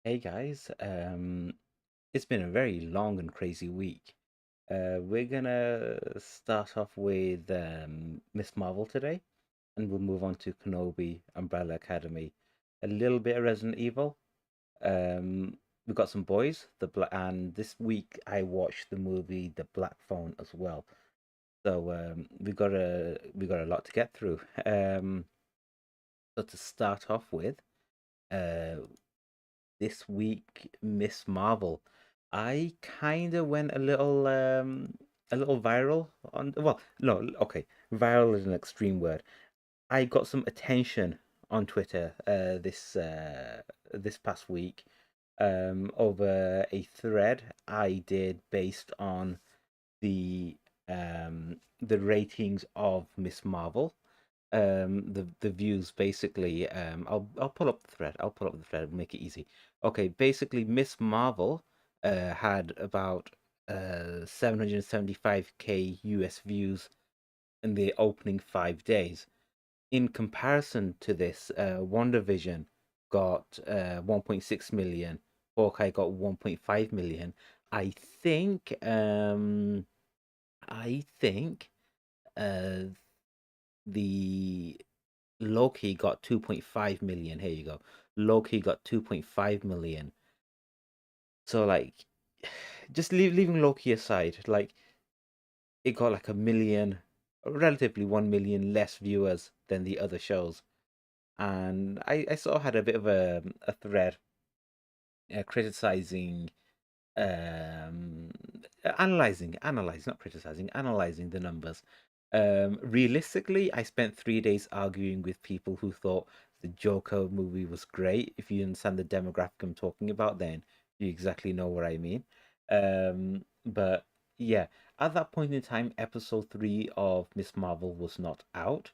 Hey guys, it's been a very long and crazy week. We're gonna start off with Miss Marvel today, and we'll move on to Kenobi, Umbrella Academy, a little bit of Resident Evil. We've got some boys, and this week I watched the movie The Black Phone as well. So we got a lot to get through. So to start off with, uh, this week, Miss Marvel. I kind of went a little viral on, well, no, okay, viral is an extreme word. I got some attention on Twitter this past week over a thread I did based on the the ratings of Miss Marvel. The views basically. I'll pull up the thread. I'll pull up the thread and make it easy. Okay, basically Miss Marvel had about 775K US views in the opening 5 days. In comparison to this, WandaVision got 1.6 million. Hawkeye got 1.5 million. I think I think uh the Loki got 2.5 million. Here you go. Loki got 2.5 million. So like just leaving Loki aside, like it got like a million, relatively 1 million less viewers than the other shows. And I sort of had a bit of a thread criticizing um analyzing, not criticizing, analyzing the numbers. Realistically, I spent 3 days arguing with people who thought the Joker movie was great. If you understand the demographic I'm talking about, then you exactly know what I mean. But yeah, at that point in time, episode 3 of Miss Marvel was not out.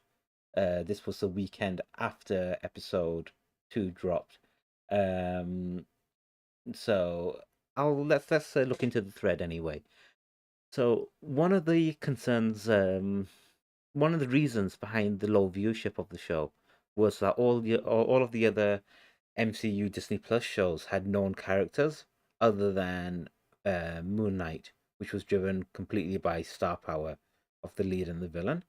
This was the weekend after episode 2 dropped. Um, so let's look into the thread anyway. So one of the reasons behind the low viewership of the show was that all of the other MCU Disney Plus shows had known characters other than Moon Knight, which was driven completely by star power of the lead and the villain.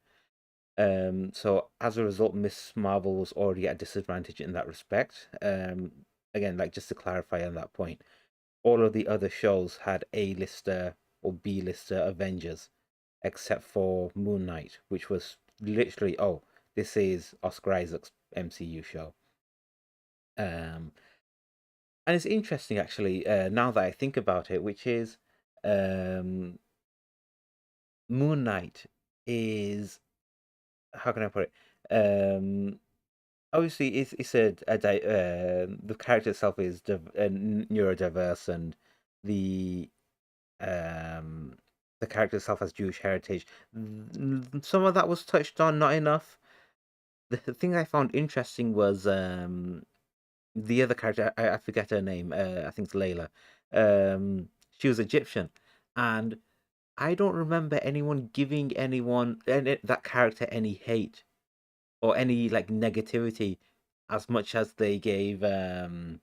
So as a result, Miss Marvel was already at a disadvantage in that respect. Again, like just to clarify on that point, all of the other shows had A-lister or B-lister Avengers, except for Moon Knight, which was literally, oh, this is Oscar Isaac's MCU show. Um, and it's interesting actually, now that I think about it, which is um, Moon Knight is, how can I put it? Obviously, it's the character itself is neurodiverse, and the um the character itself has Jewish heritage. Some of that was touched on, not enough. The thing I found interesting was the other character. I forget her name. I think it's Layla. She was Egyptian, and I don't remember anyone giving that character any hate or any like negativity as much as they gave Kamala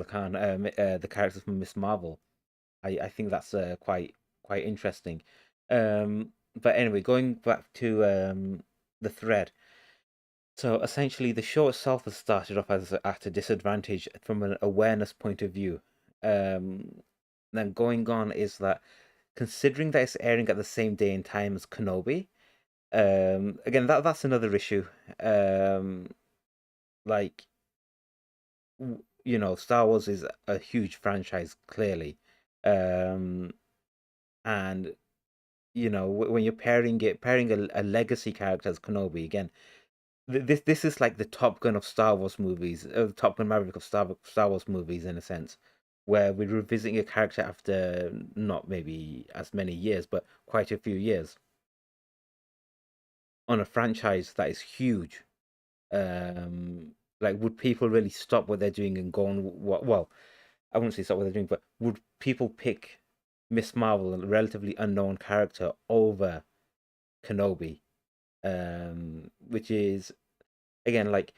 Khan, the character from Miss Marvel. I think that's quite interesting. But anyway, going back to the thread. So essentially, the show itself has started off as at a disadvantage from an awareness point of view. Then going on is that considering that it's airing at the same day and time as Kenobi, again that's another issue. Um, like Star Wars is a huge franchise, clearly. Um, and when you're pairing a legacy character as Kenobi again, this is like the Top Gun of Star Wars movies, the Top Gun Maverick of Star Wars movies in a sense, where we're revisiting a character after not maybe as many years, but quite a few years on a franchise that is huge. Like, would people really stop what they're doing and go on? What? Well, I wouldn't say stop what they're doing, but would people pick Miss Marvel, a relatively unknown character, over Kenobi? Which is again like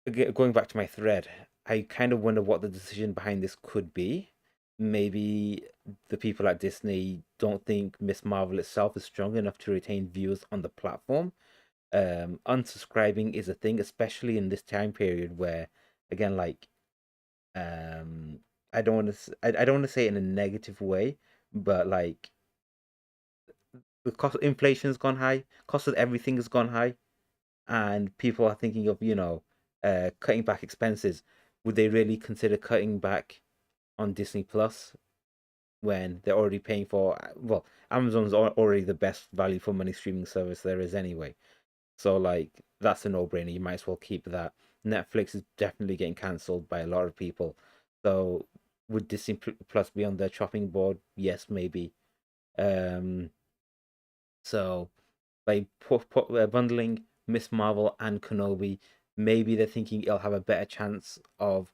going back to my thread, I kind of wonder what the decision behind this could be. Maybe the people at Disney don't think Miss Marvel itself is strong enough to retain viewers on the platform. Unsubscribing is a thing, especially in this time period where, again, like, um, I don't want to, I don't want to say it in a negative way, but like the cost inflation's gone high, cost of everything has gone high, and people are thinking of, cutting back expenses. Would they really consider cutting back on Disney Plus when they're already paying for? Well, Amazon's already the best value for money streaming service there is anyway. So like that's a no-brainer. You might as well keep that. Netflix is definitely getting cancelled by a lot of people. So would Disney Plus be on their chopping board? Yes, maybe. Um, so by bundling Miss Marvel and Kenobi, maybe they're thinking it'll have a better chance of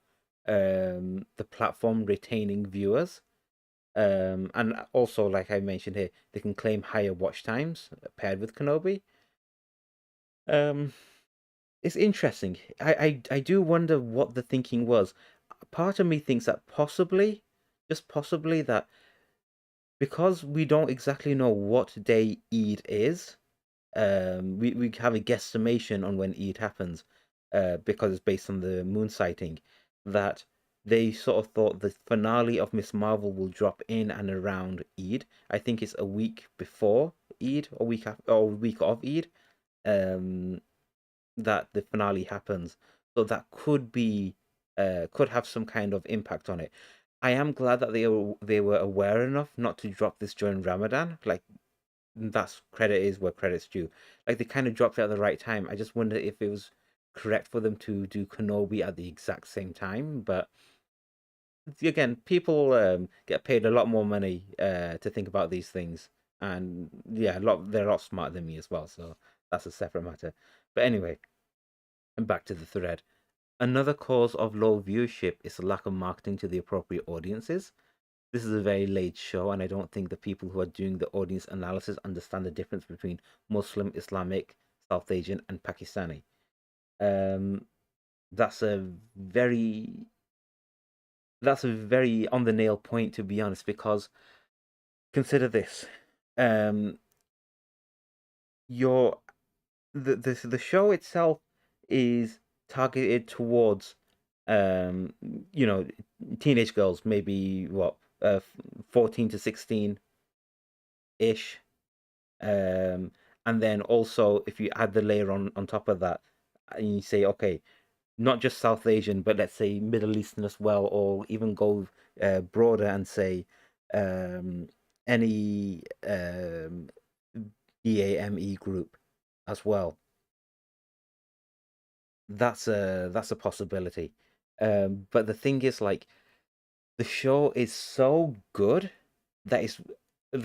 the platform retaining viewers. And also, like I mentioned here, they can claim higher watch times paired with Kenobi. Um, it's interesting. I do wonder what the thinking was. Part of me thinks that possibly, just possibly, that because we don't exactly know what day Eid is, we have a guesstimation on when Eid happens, because it's based on the moon sighting, that they sort of thought the finale of Miss Marvel will drop in and around Eid. I think it's a week before Eid, or week after, or week of Eid, um, that the finale happens. So that could have some kind of impact on it. I am glad that they were aware enough not to drop this during Ramadan. Like that's credit is where credit's due. Like they kind of dropped it at the right time. I just wonder if it was correct for them to do Kenobi at the exact same time. But again, people get paid a lot more money to think about these things, and yeah, they're a lot smarter than me as well. So that's a separate matter. But anyway, and back to the thread. Another cause of low viewership is the lack of marketing to the appropriate audiences. This is a very late show, and I don't think the people who are doing the audience analysis understand the difference between Muslim, Islamic, South Asian, and Pakistani. Um, that's a very on the nail point, to be honest, because consider this: um, your the show itself is targeted towards you know teenage girls, maybe what 14 to 16 ish. Um, and then also, if you add the layer on top of that, and you say, okay, not just South Asian, but let's say Middle Eastern as well, or even go broader and say um, any BAME group as well. That's a possibility. But the thing is, like, the show is so good that it's I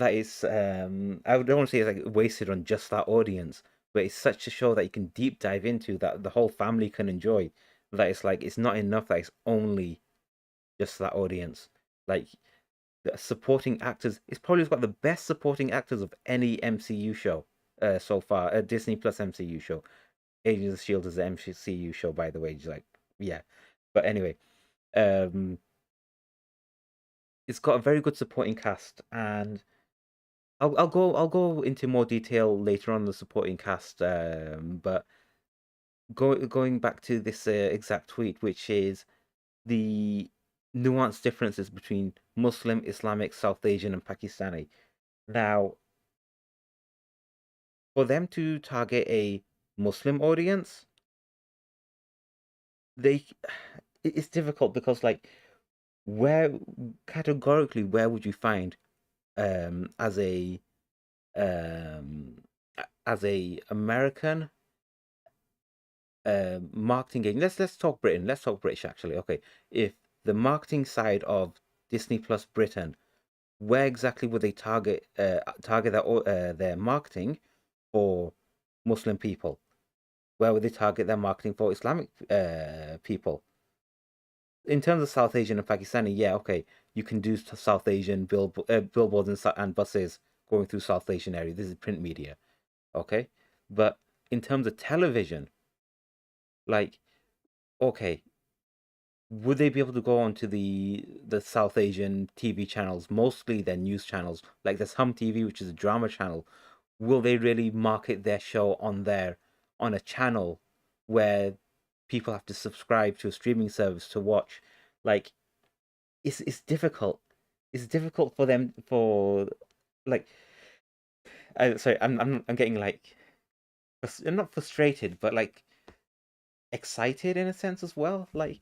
don't want to say it's like wasted on just that audience, but it's such a show that you can deep dive into that the whole family can enjoy. That it's like it's not enough that it's only just that audience. Like the supporting actors, it's probably got the best supporting actors of any MCU show so far. A Disney Plus MCU show. Agents of Shield is an MCU show, by the way. Just like yeah, but anyway, um, it's got a very good supporting cast, and I'll go into more detail later on the supporting cast. But going back to this exact tweet, which is the nuanced differences between Muslim, Islamic, South Asian, and Pakistani. Now, for them to target a Muslim audience, they it's difficult because like where categorically where would you find as a um as a American marketing agent. Let's talk Britain. Let's talk British actually. Okay, if the marketing side of Disney Plus Britain, where exactly would they target their marketing for Muslim people? Where would they target their marketing for Islamic people? In terms of South Asian and Pakistani, yeah, okay, you can do South Asian billboards and buses going through South Asian area. This is print media, okay, but in terms of television, like okay, would they be able to go onto the South Asian TV channels, mostly their news channels, like there's Hum TV, which is a drama channel? Will they really market their show on there on a channel where people have to subscribe to a streaming service to watch? Like, it's difficult. It's difficult for them for like. Sorry, I'm getting like I'm not frustrated, but like excited in a sense as well. Like,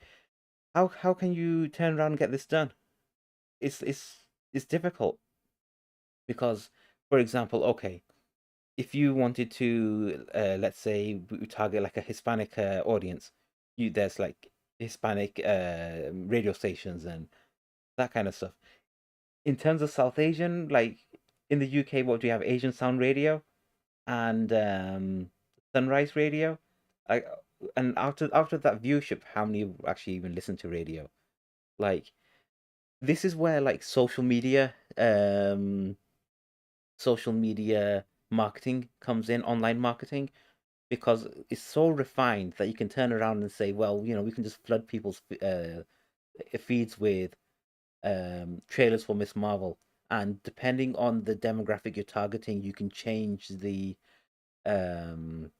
how can you turn around and get this done? It's difficult because, for example, okay, if you wanted to, let's say, we target like a Hispanic audience, there's like Hispanic radio stations and that kind of stuff. In terms of South Asian, like in the UK, what do you have? Asian Sound Radio and Sunrise Radio. Like, and after that viewership, how many actually even listen to radio? Like, this is where like social media marketing comes in, online marketing, because it's so refined that you can turn around and say, well, we can just flood people's feeds with trailers for Miss Marvel, and depending on the demographic you're targeting, you can um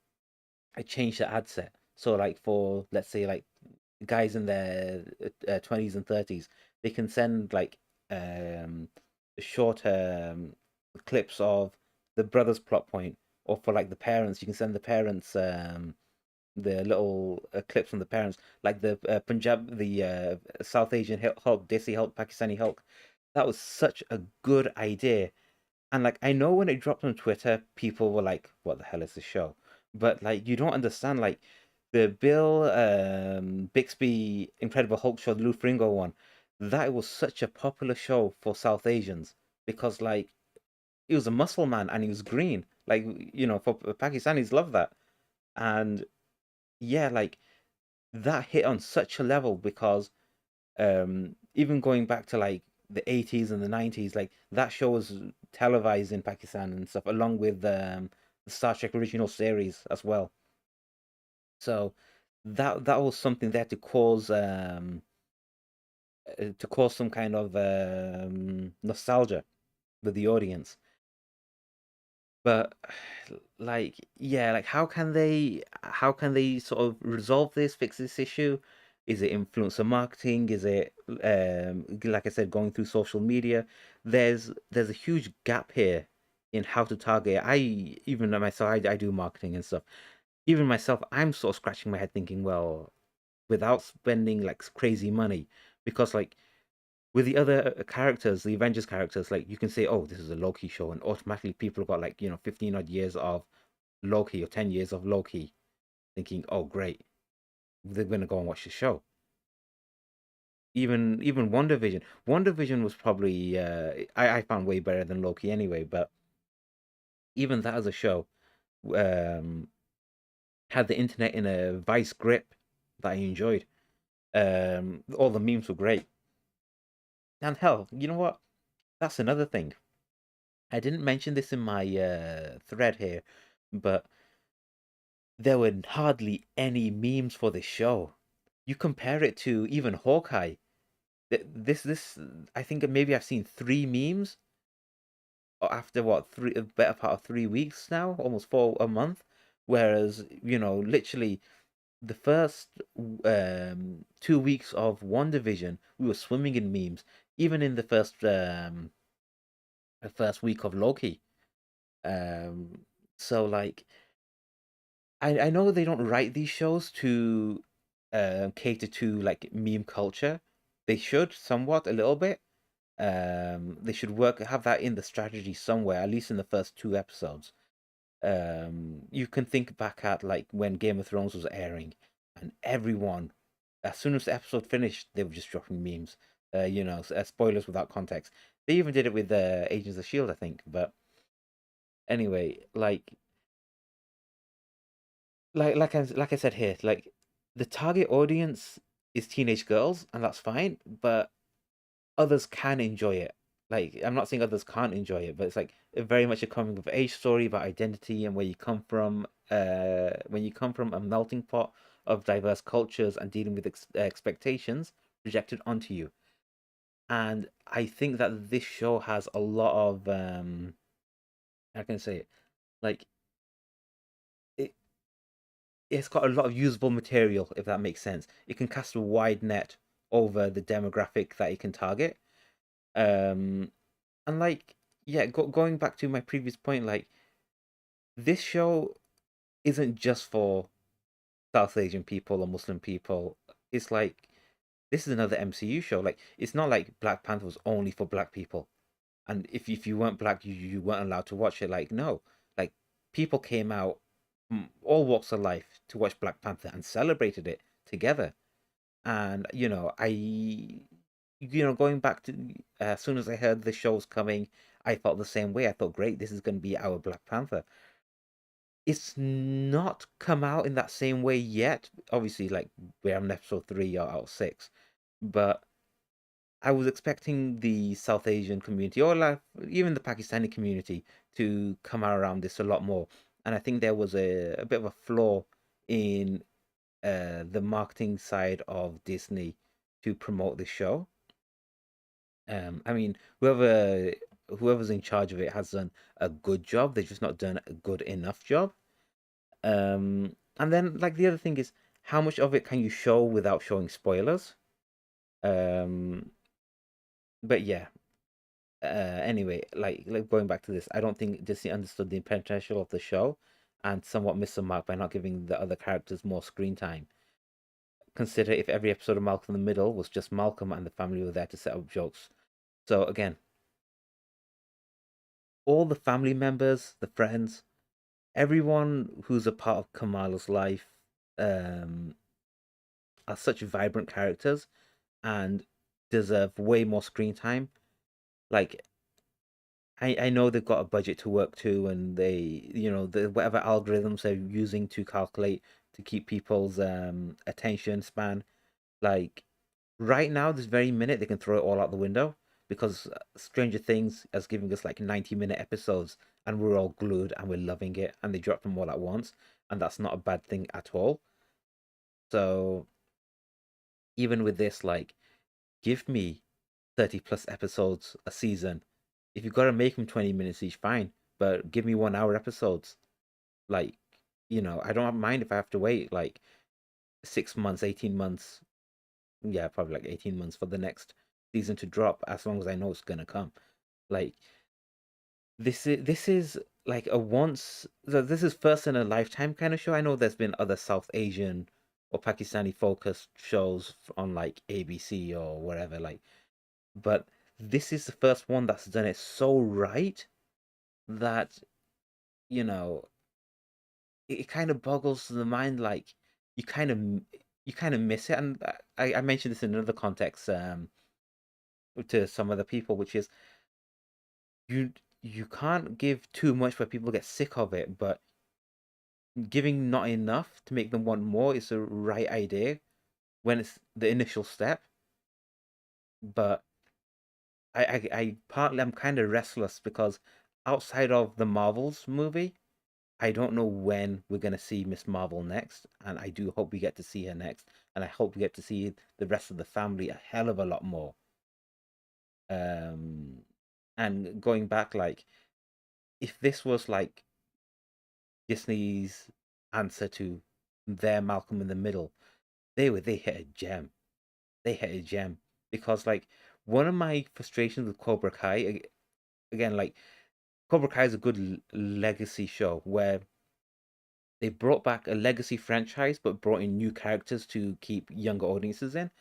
change the ad set. So like for, let's say, like guys in their 20s and 30s, they can send like um short clips of the brother's plot point, or for like the parents, you can send the parents the little clips from the parents, like the South Asian Hulk, Desi Hulk, Pakistani Hulk. That was such a good idea. And like, I know when it dropped on Twitter, people were like, "What the hell is this show?" But like, you don't understand. Like, the Bill Bixby Incredible Hulk show, the Lou Ferrigno one, that was such a popular show for South Asians because like he was a muscle man and he was green. Like, for Pakistanis, love that. And yeah, like that hit on such a level because even going back to like the 80s and the 90s, like that show was televised in Pakistan and stuff, along with the Star Trek original series as well. So that was something that to cause some kind of nostalgia with the audience. But like, yeah, like how can they sort of resolve this, fix this issue? Is it influencer marketing? Is it like I said, going through social media? There's a huge gap here in how to target. Even myself, I do marketing and stuff. Even myself, I'm sort of scratching my head thinking, well, without spending like crazy money, because like with the other characters, the Avengers characters, like you can say, oh, this is a Loki show, and automatically people got like 15 odd years of Loki or 10 years of Loki, thinking, oh, great, they're gonna go and watch the show. Even WandaVision was probably I found way better than Loki anyway, but even that as a show um had the internet in a vice grip that I enjoyed. All the memes were great, and hell, you know what? That's another thing. I didn't mention this in my thread here, but there were hardly any memes for this show. You compare it to even Hawkeye. This I think maybe I've seen three memes after what, three, a better part of 3 weeks now, almost four a month. Whereas literally the first 2 weeks of WandaVision, we were swimming in memes. Even in the first week of Loki. So like, I know they don't write these shows to cater to like meme culture. They should somewhat, a little bit. They should have that in the strategy somewhere, at least in the first two episodes. You can think back at like when Game of Thrones was airing, and everyone, as soon as the episode finished, they were just dropping memes. Spoilers without context. They even did it with Agents of Shield, I think. But anyway, like I said here, like the target audience is teenage girls, and that's fine, but others can enjoy it. Like, I'm not saying others can't enjoy it, but it's like very much a coming of age story about identity and where you come from. When you come from a melting pot of diverse cultures and dealing with expectations projected onto you. And I think that this show has a lot of how can I say it? Like it it's got a lot of usable material, if that makes sense. It can cast a wide net over the demographic that it can target. Um and like yeah, going back to my previous point, like this show isn't just for South Asian people or Muslim people. It's like this is another MCU show. Like it's not like Black Panther was only for black people, and if you weren't black, you weren't allowed to watch it. Like no, like people came out from all walks of life to watch Black Panther and celebrated it together. And going back to as soon as I heard the show was coming, I felt the same way. I thought, great, this is going to be our Black Panther. It's not come out in that same way yet. Obviously, like we're on episode 3 or out of 6, but I was expecting the South Asian community or like even the Pakistani community to come out around this a lot more. And I think there was a bit of a flaw in the marketing side of Disney to promote the show. I mean, whoever's in charge of it has done a good job. They've just not done a good enough job. And then like the other thing is how much of it can you show without showing spoilers? Um, but yeah. Anyway, like going back to this, I don't think Disney understood the potential of the show, and somewhat missed the mark by not giving the other characters more screen time. Consider if every episode of Malcolm in the Middle was just Malcolm and the family were there to set up jokes. So again, all the family members, the friends, everyone who's a part of Kamala's life, um, are such vibrant characters and deserve way more screen time. Like I know they've got a budget to work to, and the whatever algorithms they're using to calculate to keep people's attention span. Like right now, this very minute, they can throw it all out the window because Stranger Things is giving us like 90-minute episodes, and we're all glued and we're loving it, and they drop them all at once, and that's not a bad thing at all. So even with this, like, give me 30 plus episodes a season. If you've got to make them 20 minutes each, fine, but give me 1 hour episodes. Like, I don't mind if I have to wait like 6 months, 18 months. Yeah, probably like 18 months for the next season to drop, as long as I know it's gonna come. Like, this is like this is first in a lifetime kind of show. I know there's been other South Asian or Pakistani focused shows on like ABC or whatever, like, but this is the first one that's done it so right that you know it kind of boggles the mind. Like you kind of you kind of miss it, and I mentioned this in another context to some other people, which is you you can't give too much where people get sick of it, but giving not enough to make them want more is the right idea when it's the initial step. But I partly I'm kind of restless because outside of the Marvels movie, I don't know when we're gonna see Miss Marvel next, and I do hope we get to see her next, and I hope we get to see the rest of the family a hell of a lot more. Um, and going back, like, if this was like Disney's answer to their Malcolm in the Middle, they hit a gem. They hit a gem because like one of my frustrations with Cobra Kai again, like Cobra Kai is a good legacy show where they brought back a legacy franchise but brought in new characters to keep younger audiences in.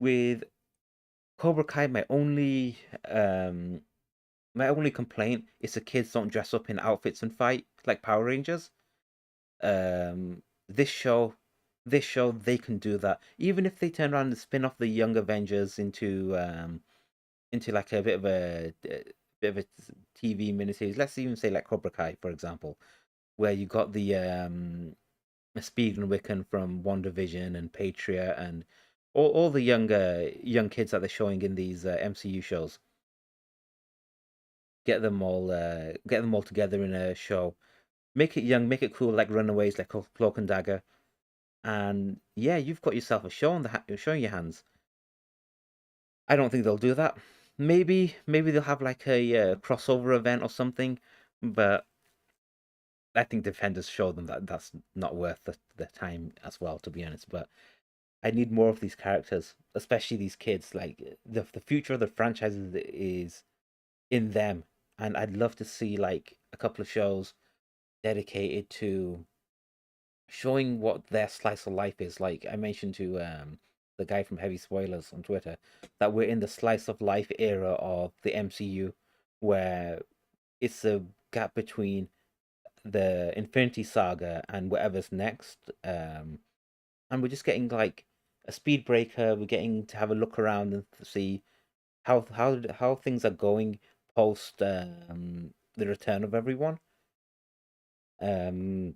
With Cobra Kai, my only complaint is the kids don't dress up in outfits and fight like Power Rangers. Um, this show, this show, they can do that. Even if they turn around and spin off the Young Avengers into like a bit of a TV miniseries. Let's even say like Cobra Kai, for example, where you got the Speed and Wiccan from WandaVision and Patriot and all the young kids that they're showing in these MCU shows. Get them all together in a show. Make it young, make it cool, like Runaways, like Cloak and Dagger. and yeah, you've got yourself a show on show in your hands. I don't think they'll do that. Maybe they'll have like a crossover event or something, but I think Defenders show them that that's not worth the time as well, to be honest. But I need more of these characters, especially these kids. Like the future of the franchises is in them, and I'd love to see like a couple of shows dedicated to showing what their slice of life is. Like I mentioned to the guy from Heavy Spoilers on Twitter, that we're in the slice of life era of the MCU, where it's a gap between the Infinity Saga and whatever's next. And we're just getting like a speed breaker. We're getting to have a look around and see how things are going post the return of everyone. Um,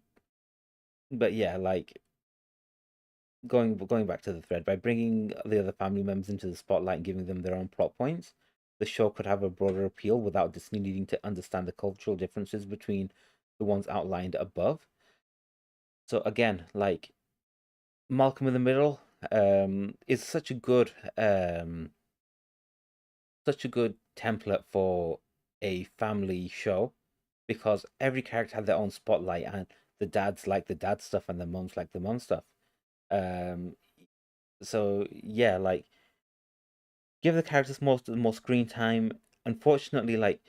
but yeah, like going back to the thread, by bringing the other family members into the spotlight and giving them their own plot points, the show could have a broader appeal without Disney needing to understand the cultural differences between the ones outlined above. So again, like Malcolm in the Middle, is such a good template for a family show, because every character had their own spotlight, and the dads like the dad stuff and the moms like the mom stuff. Um, so yeah, like give the characters more screen time. Unfortunately, like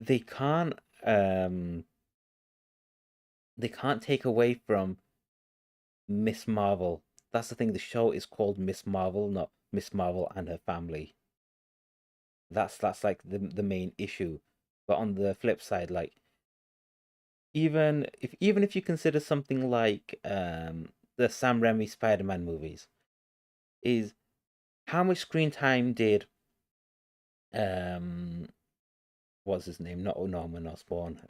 they can't um they can't take away from Miss Marvel. That's the thing. The show is called Miss Marvel, not Miss Marvel and her family. That's like the main issue. But on the flip side, like even if you consider something like the Sam Raimi Spider-Man movies, is how much screen time did um what's his name? Not Norman Osborn,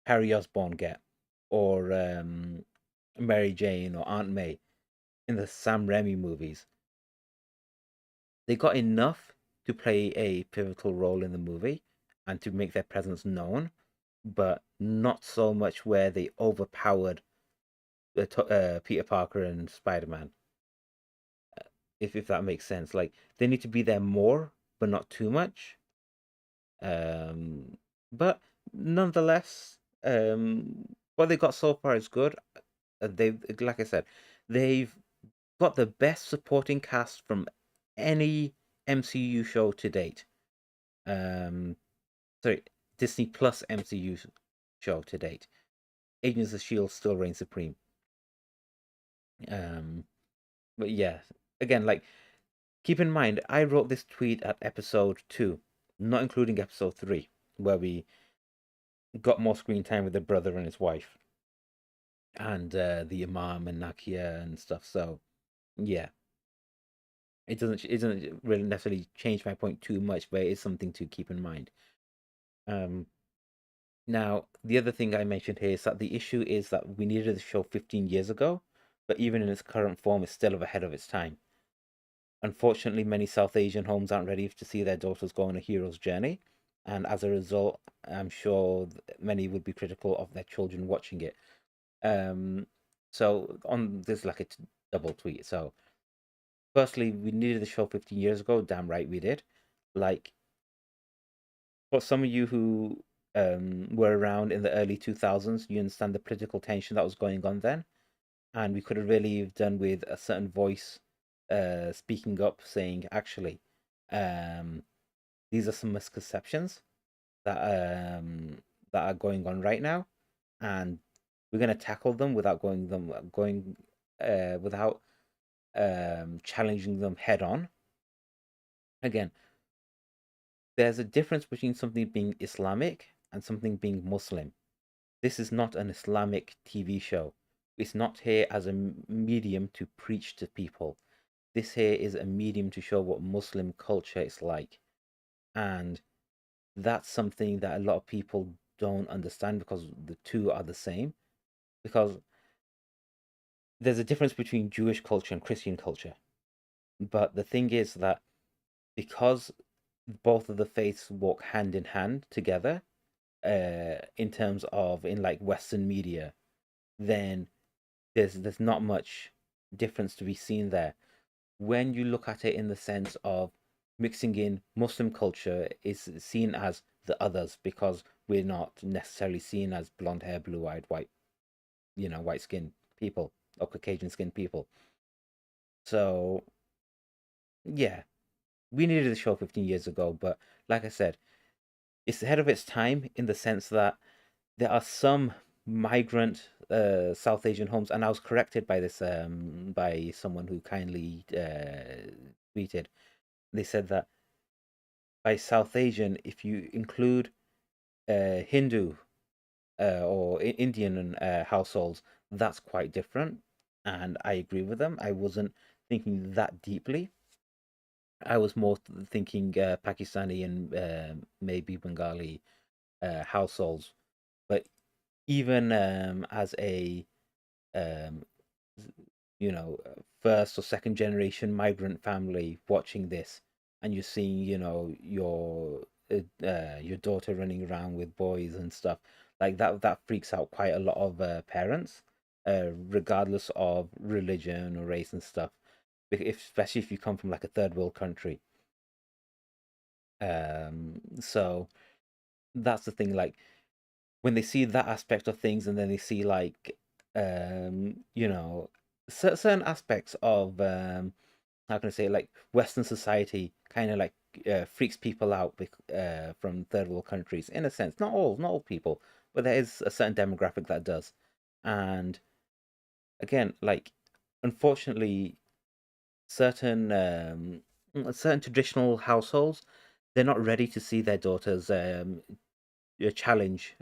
Harry Osborn get, or Mary Jane or Aunt May in the Sam Raimi movies? They got enough to play a pivotal role in the movie and to make their presence known, but not so much where they overpowered Peter Parker and Spider Man. If that makes sense, like they need to be there more, but not too much. Um, but nonetheless, what they got so far is good. They, like I said, they've got the best supporting cast from any MCU show to date. Um, sorry, Disney Plus MCU show to date. Agents of Shield still reigns supreme. Um, but yeah, again, like keep in mind, I wrote this tweet at episode 2, not including episode 3, where we got more screen time with the brother and his wife, and the Imam and Nakia and stuff. So yeah, it doesn't really necessarily change my point too much, but it is something to keep in mind. Um, Now, the other thing I mentioned here is that the issue is that we needed the show 15 years ago, but even in its current form, it's still ahead of its time. Unfortunately, many South Asian homes aren't ready to see their daughters go on a hero's journey, and as a result, I'm sure many would be critical of their children watching it. Um, so on this, like a double tweet. So, firstly, we needed the show 15 years ago. Damn right we did. Like, for some of you who were around in the early 2000s, you understand the political tension that was going on then, and we could have really done with a certain voice speaking up, saying, actually, um, these are some misconceptions that that are going on right now, and we're going to tackle them without going without challenging them head on. Again, there's a difference between something being Islamic and something being Muslim. This is not an Islamic TV show. It's not here as a medium to preach to people. This here is a medium to show what Muslim culture is like. And that's something that a lot of people don't understand, because the two are the same. Because there's a difference between Jewish culture and Christian culture. But the thing is that because both of the faiths walk hand in hand together, in terms of in like Western media, then there's not much difference to be seen there. When you look at it in the sense of mixing in Muslim culture is seen as the others because we're not necessarily seen as blonde hair, blue eyed, white, white skinned people or Caucasian skinned people. So yeah, we needed the show 15 years ago, but like I said, it's ahead of its time in the sense that there are some migrant South Asian homes, and I was corrected by this by someone who kindly tweeted. They said that by South Asian, if you include Hindu or Indian households, that's quite different, and I agree with them. I wasn't thinking that deeply. I was more thinking Pakistani and maybe Bengali households, but even as a um, first or second generation migrant family watching this, and you're seeing, your daughter running around with boys and stuff like that. That freaks out quite a lot of parents, regardless of religion or race and stuff. Especially if you come from like a third world country. So that's the thing. Like when they see that aspect of things, and then they see like certain aspects of how can I say, like Western society kind of like freaks people out from third world countries in a sense. Not all people, but there is a certain demographic that does. And again, like unfortunately, certain certain traditional households, they're not ready to see their daughters challenge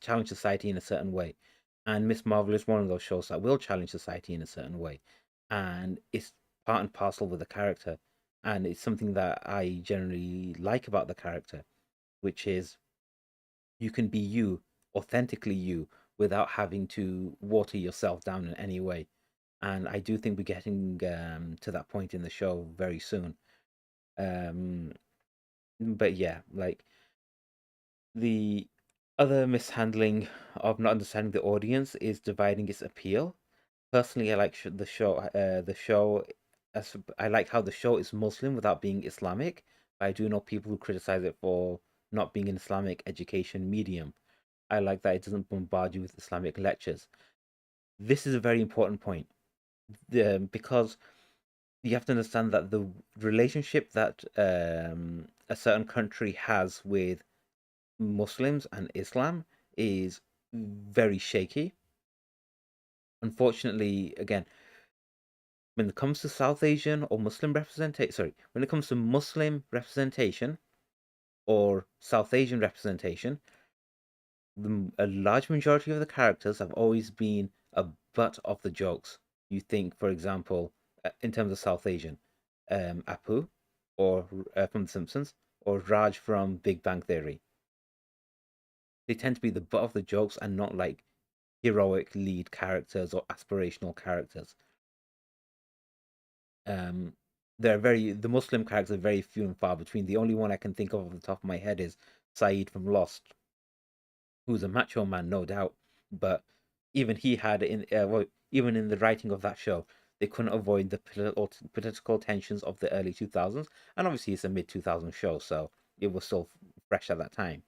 challenge society in a certain way. And Miss Marvel is one of those shows that will challenge society in a certain way. And it's part and parcel with the character. And it's something that I generally like about the character, which is you can be you, authentically you, without having to water yourself down in any way. And I do think we're getting to that point in the show very soon. Um, but yeah, like the other mishandling of not understanding the audience is dividing its appeal. Personally, I like the show. I like how the show is Muslim without being Islamic. But I do know people who criticize it for not being an Islamic education medium. I like that it doesn't bombard you with Islamic lectures. This is a very important point because you have to understand that the relationship that a certain country has with Muslims and Islam is very shaky. Unfortunately, again, when it comes to South Asian or Muslim representation, sorry, when it comes to Muslim representation or South Asian representation, a large majority of the characters have always been a butt of the jokes. You think, for example, in terms of South Asian, Apu, or from The Simpsons, or Raj from Big Bang Theory. They tend to be the butt of the jokes and not like heroic lead characters or aspirational characters. Um, the Muslim characters are very few and far between. The only one I can think of off the top of my head is Saeed from Lost, who's a macho man, no doubt, but even he had even in the writing of that show, they couldn't avoid the political tensions of the early 2000s, and obviously it's a mid 2000s show, so it was still fresh at that time.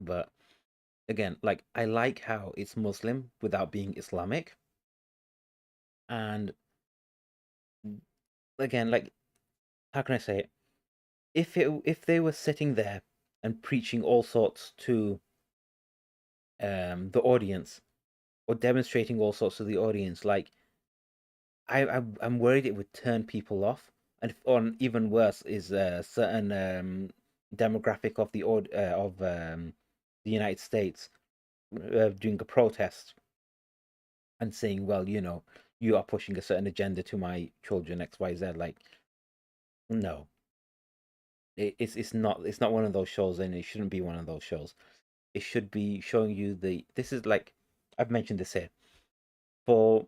But again, like I like how it's Muslim without being Islamic, and again, like how can I say it? If they were sitting there and preaching all sorts to the audience or demonstrating all sorts to the audience, like I'm worried it would turn people off. And or even worse is a certain demographic of the United States doing a protest and saying, well, you are pushing a certain agenda to my children X Y Z. Like, no, it's not one of those shows, and it shouldn't be one of those shows. It should be showing you this is like I've mentioned this here. For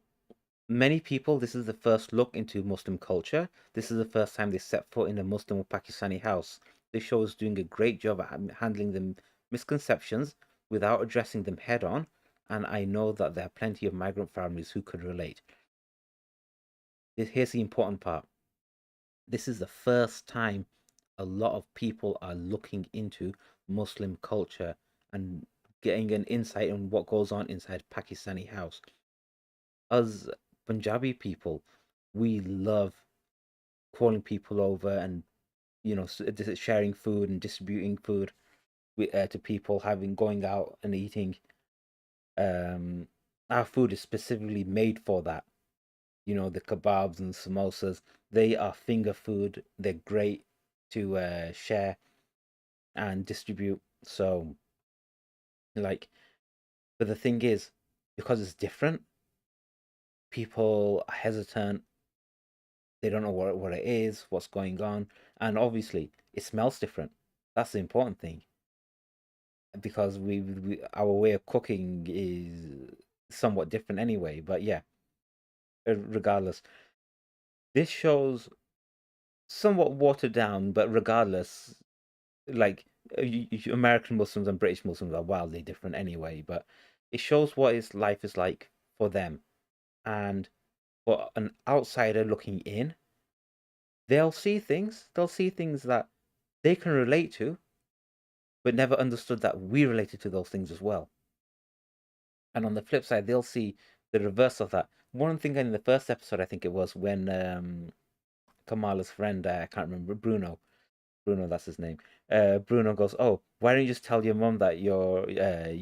many people, this is the first look into Muslim culture. This is the first time they set foot in a Muslim or Pakistani house. This show is doing a great job at handling the misconceptions without addressing them head on, and I know that there are plenty of migrant families who could relate. Here's the important part. This is the first time a lot of people are looking into Muslim culture and getting an insight on what goes on inside Pakistani house. Us Punjabi people, we love calling people over and sharing food and distributing food to people, having going out and eating. Um, our food is specifically made for that. The kebabs and samosas, they are finger food. They're great to share and distribute. So, like, but the thing is, because it's different, people are hesitant. They don't know what it is, what's going on, and obviously, it smells different. That's the important thing, because our way of cooking is somewhat different anyway. But yeah, regardless, this show's somewhat watered down, but regardless, like American Muslims and British Muslims are wildly different anyway. But it shows what life is like for them, and for an outsider looking in, They'll see things that they can relate to, but never understood that we related to those things as well. And on the flip side, they'll see the reverse of that. One thing in the first episode, I think it was when Kamala's friend, I can't remember, Bruno, that's his name. Bruno goes, "Oh, why don't you just tell your mom that you're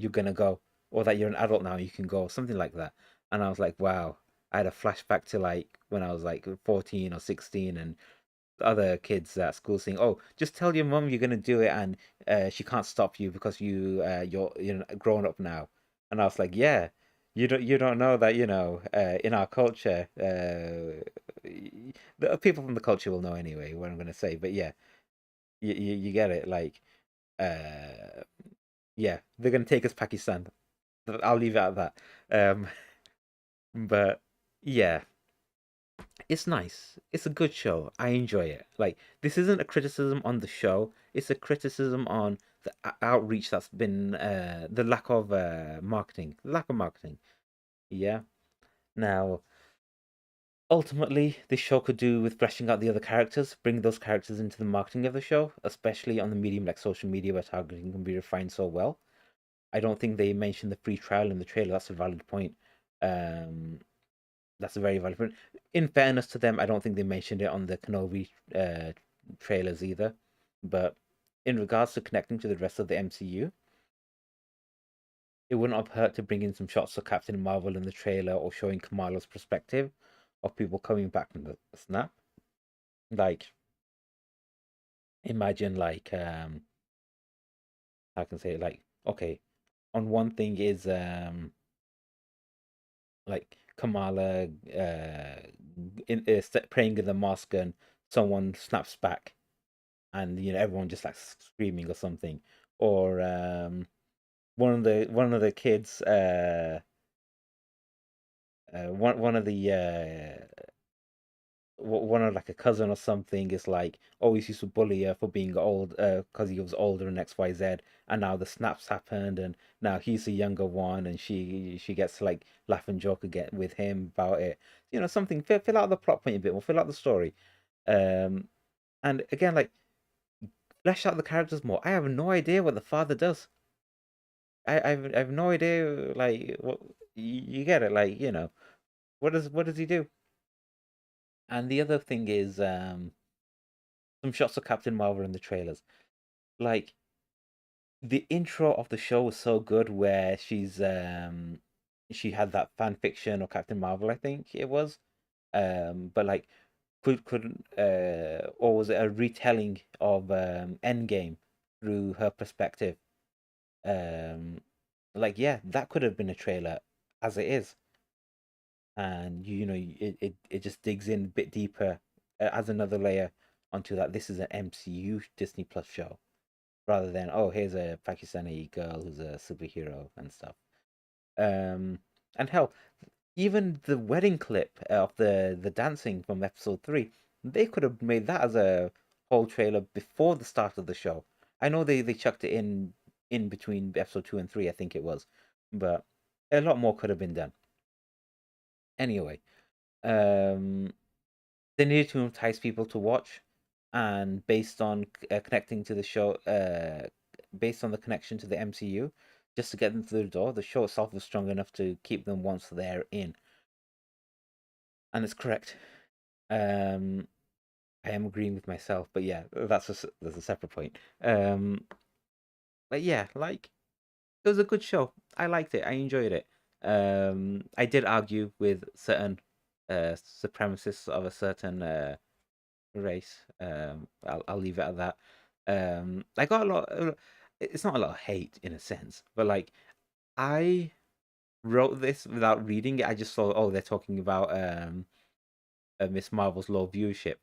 gonna go, or that you're an adult now, you can go," something like that. And I was like, wow. I had a flashback to like when I was like 14 or 16, and other kids at school saying, "Oh, just tell your mom you're gonna do it, and she can't stop you because you're grown up now." And I was like, "Yeah, you don't know that in our culture, the people from the culture will know anyway what I'm gonna say." But yeah, you get it. Like, uh, yeah, they're gonna take us Pakistan. I'll leave it at that. Um, but yeah, it's nice. It's a good show. I enjoy it. Like, this isn't a criticism on the show. It's a criticism on the outreach that's been the lack of marketing. Lack of marketing. Yeah. Now, ultimately, this show could do with fleshing out the other characters, bring those characters into the marketing of the show, especially on the medium like social media where targeting can be refined so well. I don't think they mentioned the free trial in the trailer. That's a valid point. Um, that's a very valid point. In fairness to them, I don't think they mentioned it on the Kenobi trailers either. But in regards to connecting to the rest of the MCU, it wouldn't have hurt to bring in some shots of Captain Marvel in the trailer, or showing Kamala's perspective of people coming back from the snap. Like, imagine like I can say it, like, okay, on one thing is like Kamala praying in the mosque, and someone snaps back, and everyone just like screaming or something, or one of the kids, one of the one of like a cousin or something is like always used to bully her for being old, because he was older and XYZ, and now the snaps happened, and now he's the younger one, and she gets to like laugh and joke again with him about it. Something, fill out the plot point a bit more, fill out the story. um and again, like, flesh out the characters more. I have no idea what the father does. I have no idea, like, what you get it, like, what does he do? And the other thing is, some shots of Captain Marvel in the trailers. Like, the intro of the show was so good, where she had that fan fiction of Captain Marvel, I think it was. But like, could or was it a retelling of Endgame through her perspective? Um, like, yeah, that could have been a trailer as it is, and it just digs in a bit deeper, adds another layer onto that. This is an MCU Disney Plus show, rather than, oh, here's a Pakistani girl who's a superhero and stuff. And hell, even the wedding clip of the dancing from episode 3, they could have made that as a whole trailer before the start of the show. I know they chucked it in in between episode 2 and 3, I think it was, but a lot more could have been done. Anyway, um, they needed to entice people to watch, and based on connecting to the show, based on the connection to the MCU, just to get them through the door, the show itself was strong enough to keep them once they're in, and it's correct. Um, I am agreeing with myself, but yeah, that's a separate point. But yeah, like it was a good show. I liked it. I enjoyed it. I did argue with certain supremacists of a certain race. I'll leave it at that. I got a lot. It's not a lot of hate in a sense, but like I wrote this without reading it. I just saw, oh, they're talking about Miss Marvel's low viewership.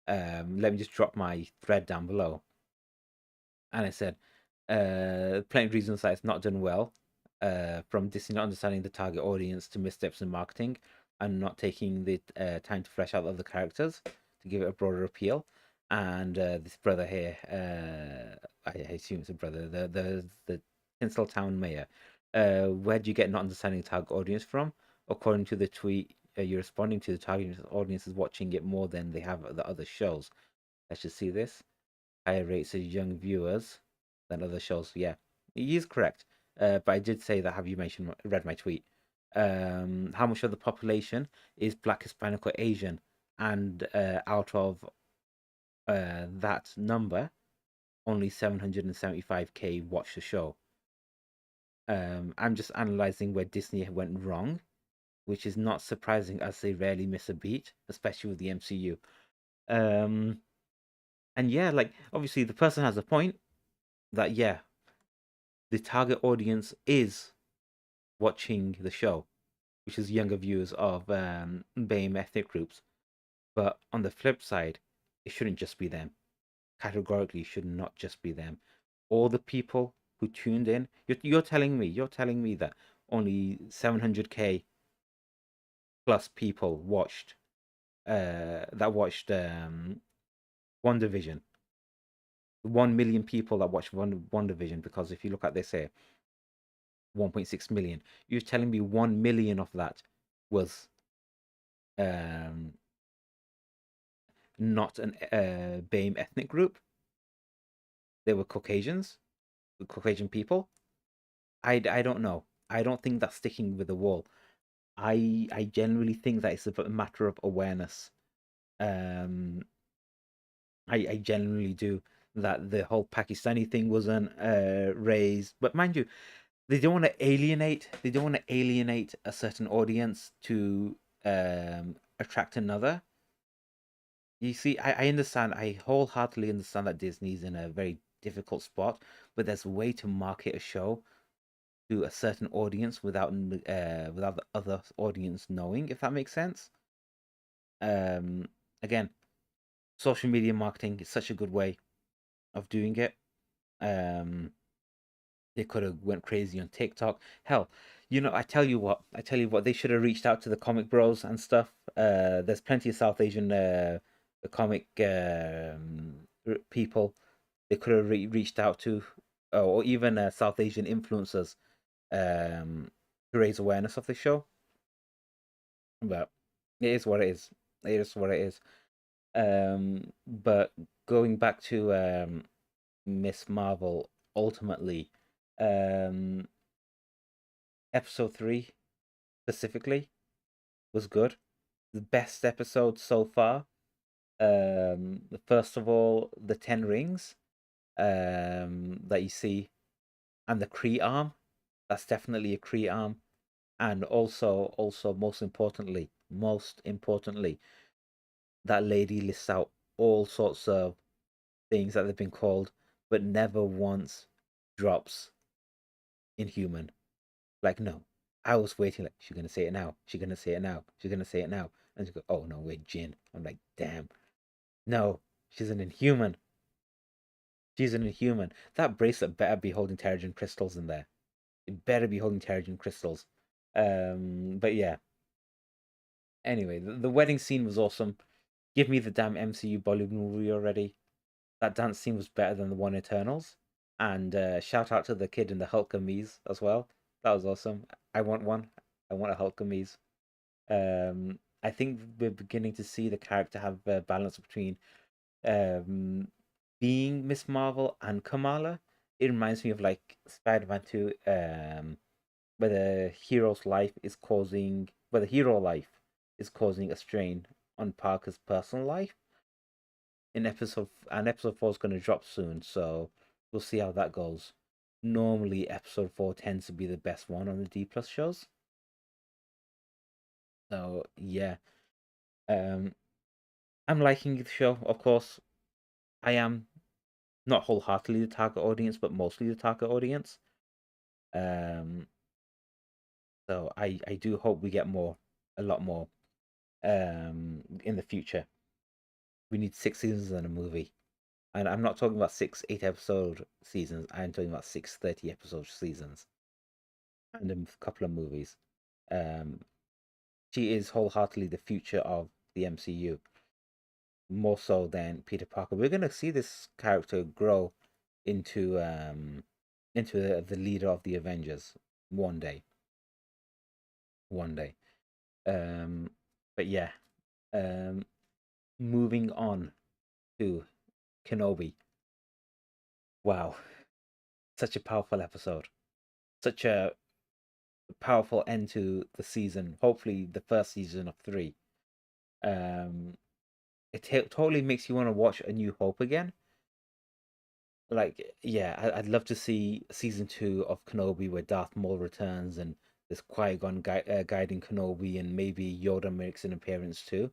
Let me just drop my thread down below, and I said, plenty of reasons that it's not done well. From Disney not understanding the target audience to missteps in marketing and not taking the time to flesh out other characters to give it a broader appeal. And this brother here, I assume it's a brother, the Tinseltown mayor. Where do you get not understanding the target audience from? According to the tweet, you're responding to the target audience is watching it more than they have the other shows. Let's just see this. Higher rates of young viewers than other shows. Yeah, he is correct. But I did say that. Have you read my tweet? How much of the population is Black, Hispanic, or Asian? And out of that number, only 775K watched the show. I'm just analyzing where Disney went wrong, which is not surprising as they rarely miss a beat, especially with the MCU. And yeah, like obviously the person has a point that yeah, the target audience is watching the show, which is younger viewers of BAME ethnic groups. But on the flip side, it shouldn't just be them. Categorically, should not just be them. All the people who tuned in, you're telling me that only 700K plus people watched that watched WandaVision. 1 million people that watched WandaVision, because if you look at this here, 1.6 million. You're telling me 1 million of that was um, not an BAME ethnic group? They were Caucasians, Caucasian people. I don't know. I don't think that's sticking with the wall. I generally think that it's a matter of awareness. Um, I genuinely do, that the whole Pakistani thing wasn't raised, but mind you, they don't want to alienate. They don't want to alienate a certain audience to attract another. You see, I understand. I wholeheartedly understand that Disney's in a very difficult spot, but there's a way to market a show to a certain audience without the other audience knowing, if that makes sense. Um, Again, social media marketing is such a good way of doing it. Um, they could have went crazy on TikTok. Hell, I tell you what, they should have reached out to the comic bros and stuff. There's plenty of South Asian comic people they could have reached out to, or even South Asian influencers to raise awareness of the show. But it is what it is. It is what it is. But going back to Miss Marvel, ultimately, um, episode 3 specifically was good. The best episode so far. First of all, the 10 rings that you see, and the Kree arm. That's definitely a Kree arm. And also most importantly, that lady lists out all sorts of things that they've been called, but never once drops inhuman. Like, no. I was waiting, like, she's gonna say it now. She's gonna say it now. She's gonna say it now. And she go, oh no, wait, Jin. I'm like, damn. No, she's an inhuman. She's an inhuman. That bracelet better be holding Terrigen crystals in there. It better be holding Terrigen crystals. But yeah. Anyway, the wedding scene was awesome. Give me the damn MCU Bollywood movie already. That dance scene was better than the one Eternals. And shout out to the kid in the Hulk camise as well. That was awesome. I want one. I want a Hulk camise. I think we're beginning to see the character have a balance between um, being Miss Marvel and Kamala. It reminds me of like Spider-Man 2, where the hero's life is causing, where the hero life is causing a strain on Parker's personal life. Episode 4 is going to drop soon, so we'll see how that goes. Normally, episode 4 tends to be the best one on the D plus shows. So yeah, um, I'm liking the show. Of course, I am not wholeheartedly the target audience, but mostly the target audience. Um, so I do hope we get more, a lot more, in the future. We need 6 seasons and a movie, and I'm not talking about 6 8 episode seasons. I'm talking about 6 30 episode seasons and a couple of movies. Um, she is wholeheartedly the future of the MCU, more so than Peter Parker. We're gonna see this character grow into the leader of the Avengers one day. One day. Um, but yeah. Um, moving on to Kenobi. Wow, such a powerful episode. Such a powerful end to the season. Hopefully, the first season of 3. Um, totally makes you want to watch A New Hope again. Like, yeah, I'd love to see season 2 of Kenobi where Darth Maul returns and there's Qui-Gon guiding Kenobi and maybe Yoda makes an appearance too.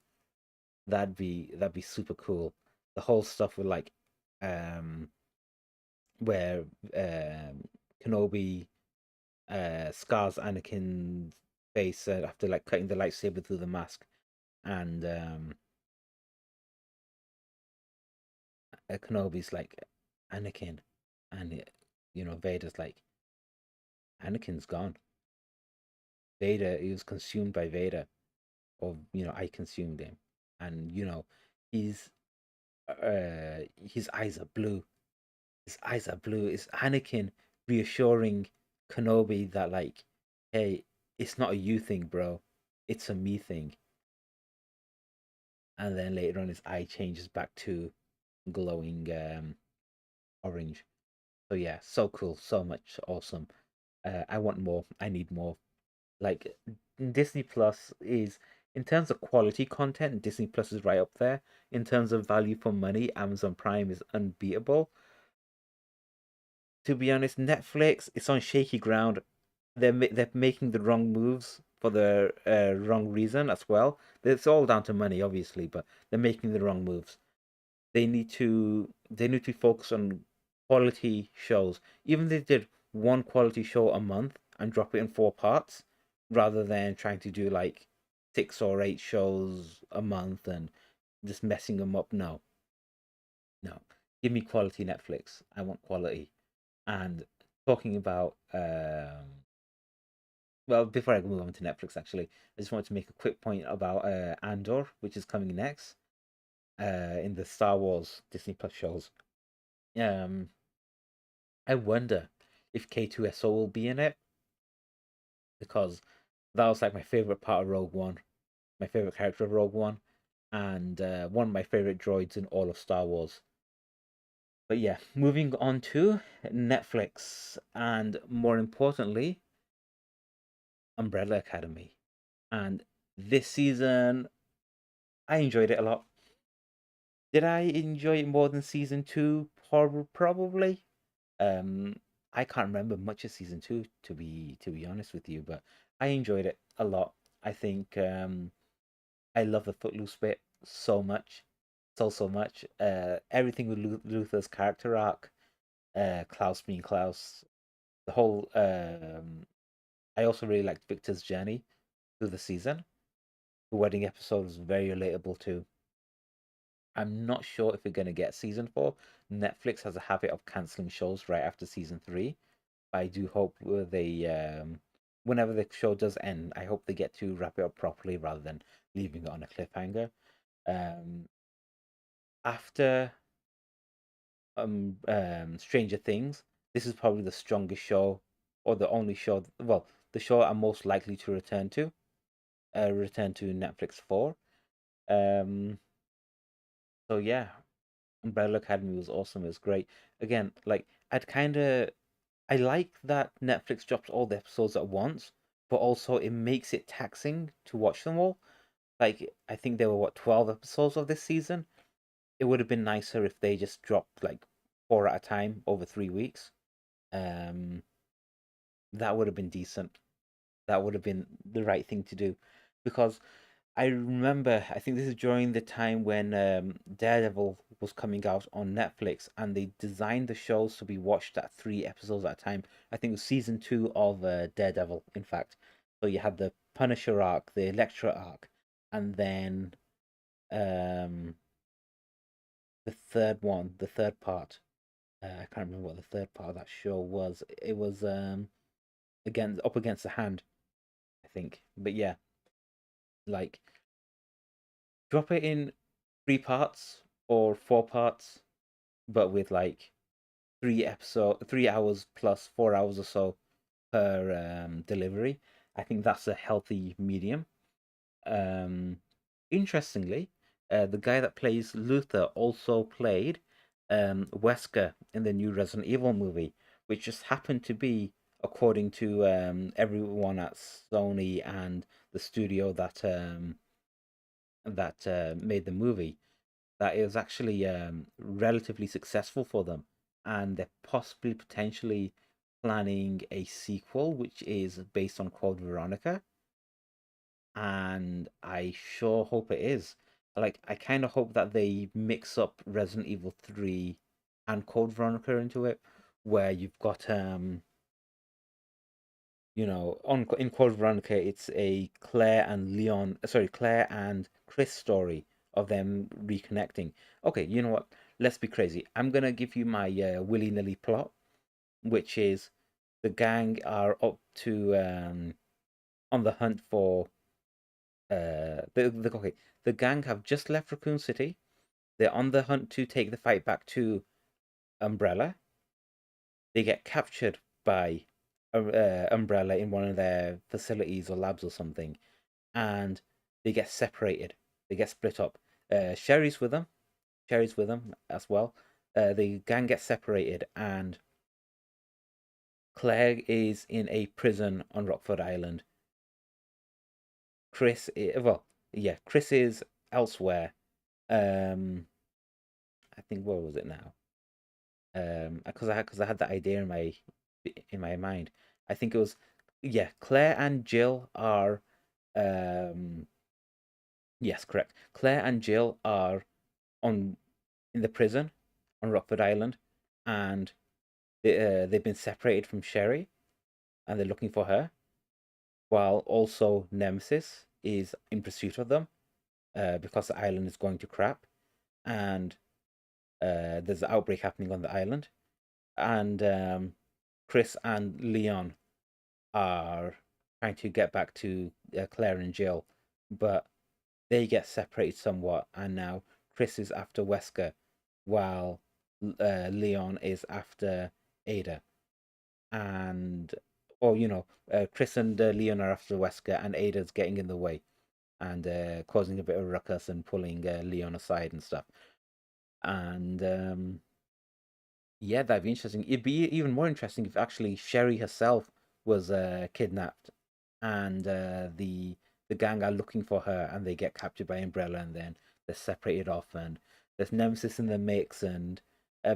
That'd be super cool. The whole stuff with like, um, where Kenobi scars Anakin's face after like cutting the lightsaber through the mask, and Kenobi's like Anakin, and Vader's like Anakin's gone. Vader, he was consumed by Vader, or I consumed him, and he's his eyes are blue. His eyes are blue. It's Anakin reassuring Kenobi that like, hey, it's not a you thing, bro. It's a me thing. And then later on, his eye changes back to glowing orange. So yeah, so cool, so much awesome. I want more. I need more. Like Disney Plus is, in terms of quality content, Disney Plus is right up there. In terms of value for money, Amazon Prime is unbeatable. To be honest, Netflix, it's on shaky ground. They're making the wrong moves for the wrong reason as well. It's all down to money, obviously, but they're making the wrong moves. They need to focus on quality shows. Even if they did one quality show a month and drop it in 4 parts, rather than trying to do like 6 or 8 shows a month and just messing them up. No, no. Give me quality Netflix. I want quality. And talking about well, before I move on to Netflix, actually, I just wanted to make a quick point about Andor, which is coming next in the Star Wars Disney Plus shows. Um, I wonder if K2SO will be in it, because that was like my favorite part of Rogue One, my favorite character of Rogue One, and one of my favorite droids in all of Star Wars. But yeah, moving on to Netflix, and more importantly, Umbrella Academy. And this season, I enjoyed it a lot. Did I enjoy it more than season 2? Probably. Um, I can't remember much of season 2, to be honest with you, but I enjoyed it a lot. I think I love the Footloose bit so much, so much. Everything with Luther's character arc, Klaus being Klaus, the whole. I also really liked Victor's journey through the season. The wedding episode was very relatable too. I'm not sure if we're going to get season 4. Netflix has a habit of canceling shows right after season 3. But I do hope whenever the show does end, I hope they get to wrap it up properly rather than leaving it on a cliffhanger. Um, After Stranger Things, this is probably the strongest show, or the only show. Well, the show I'm most likely to return to Netflix for. Um, so yeah, Umbrella Academy was awesome. It was great. Again, like I like that Netflix drops all the episodes at once, but also it makes it taxing to watch them all. Like I think there were 12 episodes of this season. It would have been nicer if they just dropped like four at a time over 3 weeks. Um, that would have been decent. That would have been the right thing to do, because I remember, I think this is during the time when Daredevil was coming out on Netflix, and they designed the shows to be watched at 3 episodes at a time. I think it was season 2 of Daredevil, in fact. So you had the Punisher arc, the Elektra arc, and then um, the third part. I can't remember what the third part of that show was. It was again up against the hand, I think. But yeah, like drop it in 3 parts or 4 parts, but with like 3 hours plus 4 hours or so per delivery. I think that's a healthy medium. Um, Interestingly, the guy that plays Luther also played Wesker in the new Resident Evil movie, which just happened to be, according to everyone at Sony and the studio that made the movie, that it was actually relatively successful for them, and they're possibly potentially planning a sequel which is based on Code Veronica, and I sure hope it is. Like, I kind of hope that they mix up Resident Evil 3 and Code Veronica into it, where you've got on in Code Veronica, it's a Claire and Chris story of them reconnecting. Okay, you know what? Let's be crazy. I'm gonna give you my willy-nilly plot, which is the gang are up to on the hunt for okay. The gang have just left Raccoon City. They're on the hunt to take the fight back to Umbrella. They get captured by Umbrella in one of their facilities or labs or something, and they get separated. They get split up. Sherry's with them. Sherry's with them as well. The gang gets separated, and Claire is in a prison on Rockford Island. Chris is elsewhere. Um, I think where was it now? Because I had that idea in my mind. I think it was, yeah, Claire and Jill are um yes, correct. Claire and Jill are on in the prison on Rockford Island, and they've been separated from Sherry, and they're looking for her, while also Nemesis is in pursuit of them, because the island is going to crap, and there's an outbreak happening on the island, and Chris and Leon are trying to get back to Claire and Jill, but they get separated somewhat, and now Chris is after Wesker, while Leon is after Ada, and Chris and Leon are after Wesker, and Ada's getting in the way and causing a bit of ruckus and pulling Leon aside and stuff. And yeah, that'd be interesting. It'd be even more interesting if actually Sherry herself was kidnapped, and the gang are looking for her, and they get captured by Umbrella, and then they're separated off, and there's Nemesis in the mix, and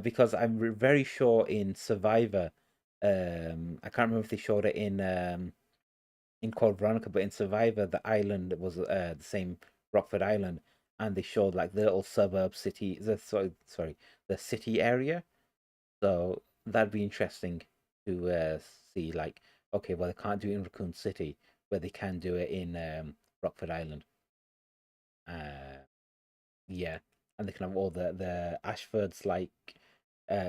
because I'm very sure in Survivor, I can't remember if they showed it in Code Veronica, but in Survivor, the island was the same Rockford Island, and they showed like the little suburb city, sorry, the city area, so that'd be interesting to see. Like, okay, well, they can't do it in Raccoon City, but they can do it in Rockford Island. Uh, yeah, and they can have all the Ashfords like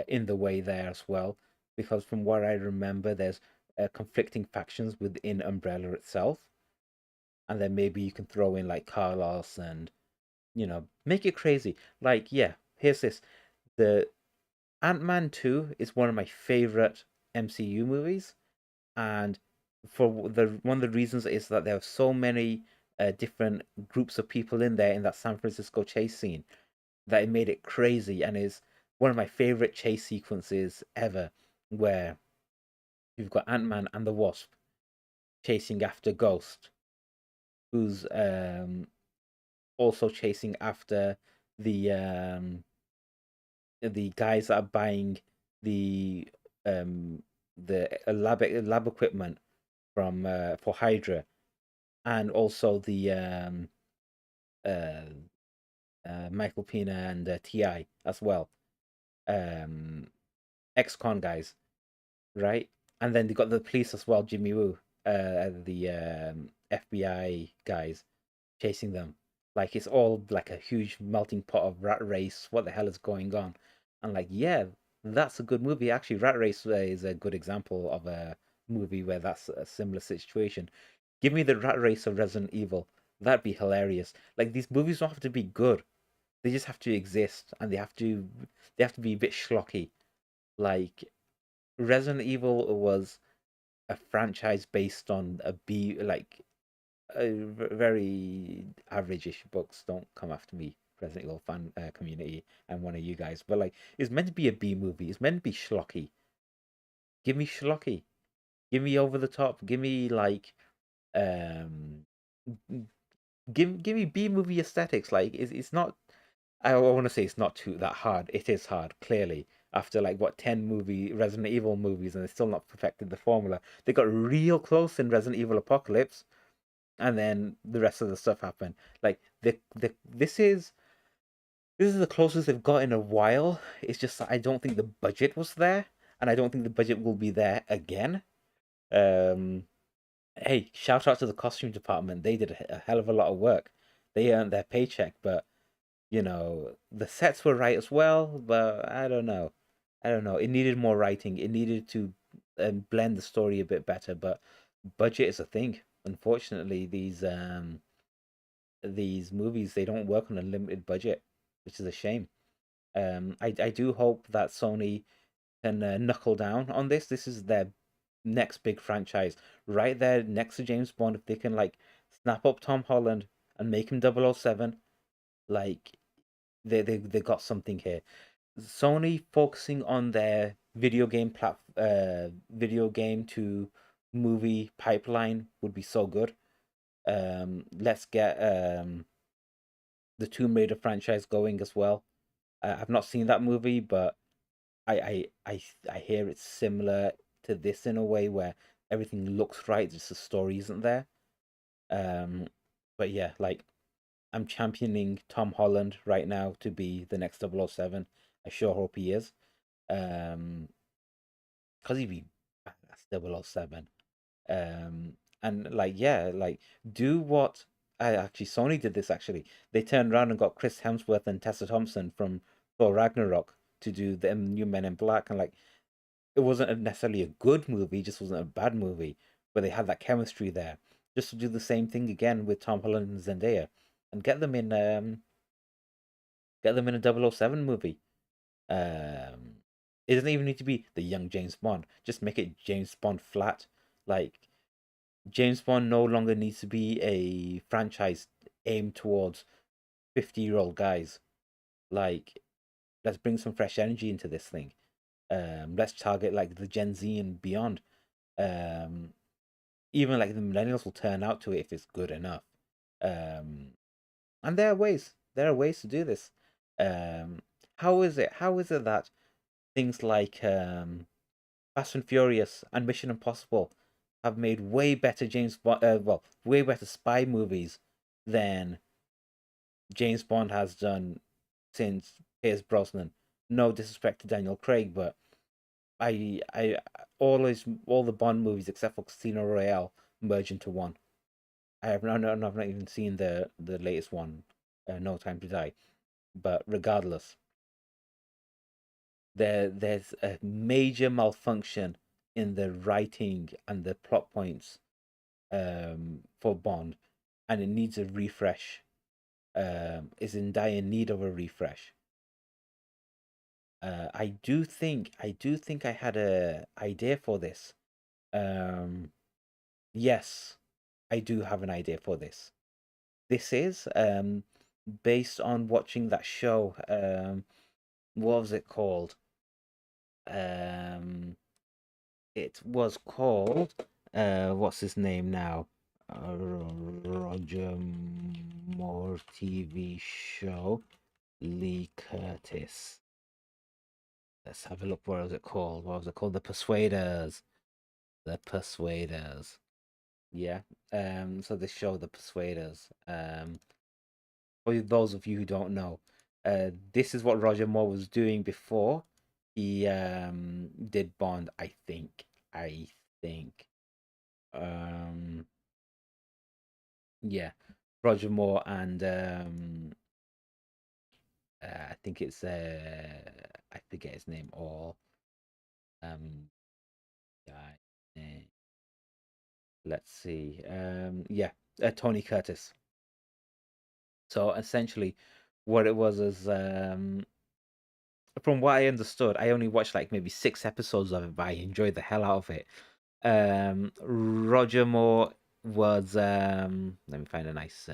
in the way there as well, because from what I remember, there's conflicting factions within Umbrella itself, and then maybe you can throw in like Carlos and make it crazy. Like, yeah, here's this: the Ant-Man 2 is one of my favorite MCU movies, and for the one of the reasons is that there are so many different groups of people in there in that San Francisco chase scene that it made it crazy, and is one of my favorite chase sequences ever, where you've got Ant-Man and the Wasp chasing after Ghost, who's also chasing after the um the guys that are buying the um lab equipment from for Hydra, and also the uh, Michael Pena and Ti as well, um ex-con guys, right? And then they got the police as well, Jimmy Woo, the FBI guys chasing them. Like it's all like a huge melting pot of rat race. What the hell is going on? And like, yeah, that's a good movie. Actually, Rat Race is a good example of a movie where that's a similar situation. Give me the Rat Race of Resident Evil. That'd be hilarious. Like these movies don't have to be good. They just have to exist, and they have to be a bit schlocky. Like Resident Evil was a franchise based on a B, like very average-ish books. Don't come after me, Resident Evil fan community, and one of you guys. But like, it's meant to be a B movie. It's meant to be schlocky. Give me schlocky. Give me over the top. Give me like, um, give me B movie aesthetics. Like, it's not. I want to say it's not too that hard. It is hard, clearly. After like what 10 Resident Evil movies, and they still not perfected the formula. They got real close in Resident Evil Apocalypse, and then the rest of the stuff happened. Like this is the closest they've got in a while. It's just that I don't think the budget was there, and I don't think the budget will be there again. Um, hey, shout out to the costume department. They did a hell of a lot of work. They earned their paycheck, but the sets were right as well. But I don't know. I don't know. It needed more writing. It needed to blend the story a bit better. But budget is a thing. Unfortunately, these movies they don't work on a limited budget, which is a shame. I do hope that Sony can knuckle down on this. This is their next big franchise, right there next to James Bond. If they can like snap up Tom Holland and make him 007, like they got something here. Sony focusing on their video game to movie pipeline would be so good. Let's get the Tomb Raider franchise going as well. I've not seen that movie, but I hear it's similar to this in a way where everything looks right, just the story isn't there. Um, but yeah, like I'm championing Tom Holland right now to be the next 007. I sure hope he is. Because he'd be badass 007. And like yeah, like do what I actually Sony did this actually. They turned around and got Chris Hemsworth and Tessa Thompson from Thor Ragnarok to do the new Men in Black, and like it wasn't necessarily a good movie, it just wasn't a bad movie, but they had that chemistry there. Just to do the same thing again with Tom Holland and Zendaya, and get them in a 007 movie. Um, it doesn't even need to be the young James Bond. Just make it James Bond flat. Like James Bond no longer needs to be a franchise aimed towards 50-year-old guys. Like, let's bring some fresh energy into this thing. Let's target like the Gen Z and beyond. Um, Even like the millennials will turn out to it if it's good enough. Um, and there are ways to do this. Um, how is it that things like Fast and Furious and Mission Impossible have made way better way better spy movies than James Bond has done since Pierce Brosnan. No disrespect to Daniel Craig, but I always all the Bond movies except for Casino Royale merge into one. I've not even seen the latest one, No Time to Die. But regardless, there's a major malfunction in the writing and the plot points for Bond, and it needs a refresh. Is in dire need of a refresh. I do think I had a idea for this. Um, yes, I do have an idea for this. This is based on watching that show. What was it called? Um, it was called what's his name now? Roger Moore TV show. Lee Curtis. Let's have a look. What was it called? What was it called? The Persuaders. The Persuaders. Yeah. So this show, The Persuaders. For those of you who don't know, this is what Roger Moore was doing before he did Bond. I think. I think. Um, yeah. Roger Moore and I think it's I forget his name or um guy. Let's see. Yeah, Tony Curtis. So essentially, what it was is, from what I understood, I only watched like maybe 6 episodes of it, but I enjoyed the hell out of it. Roger Moore was, let me find a nice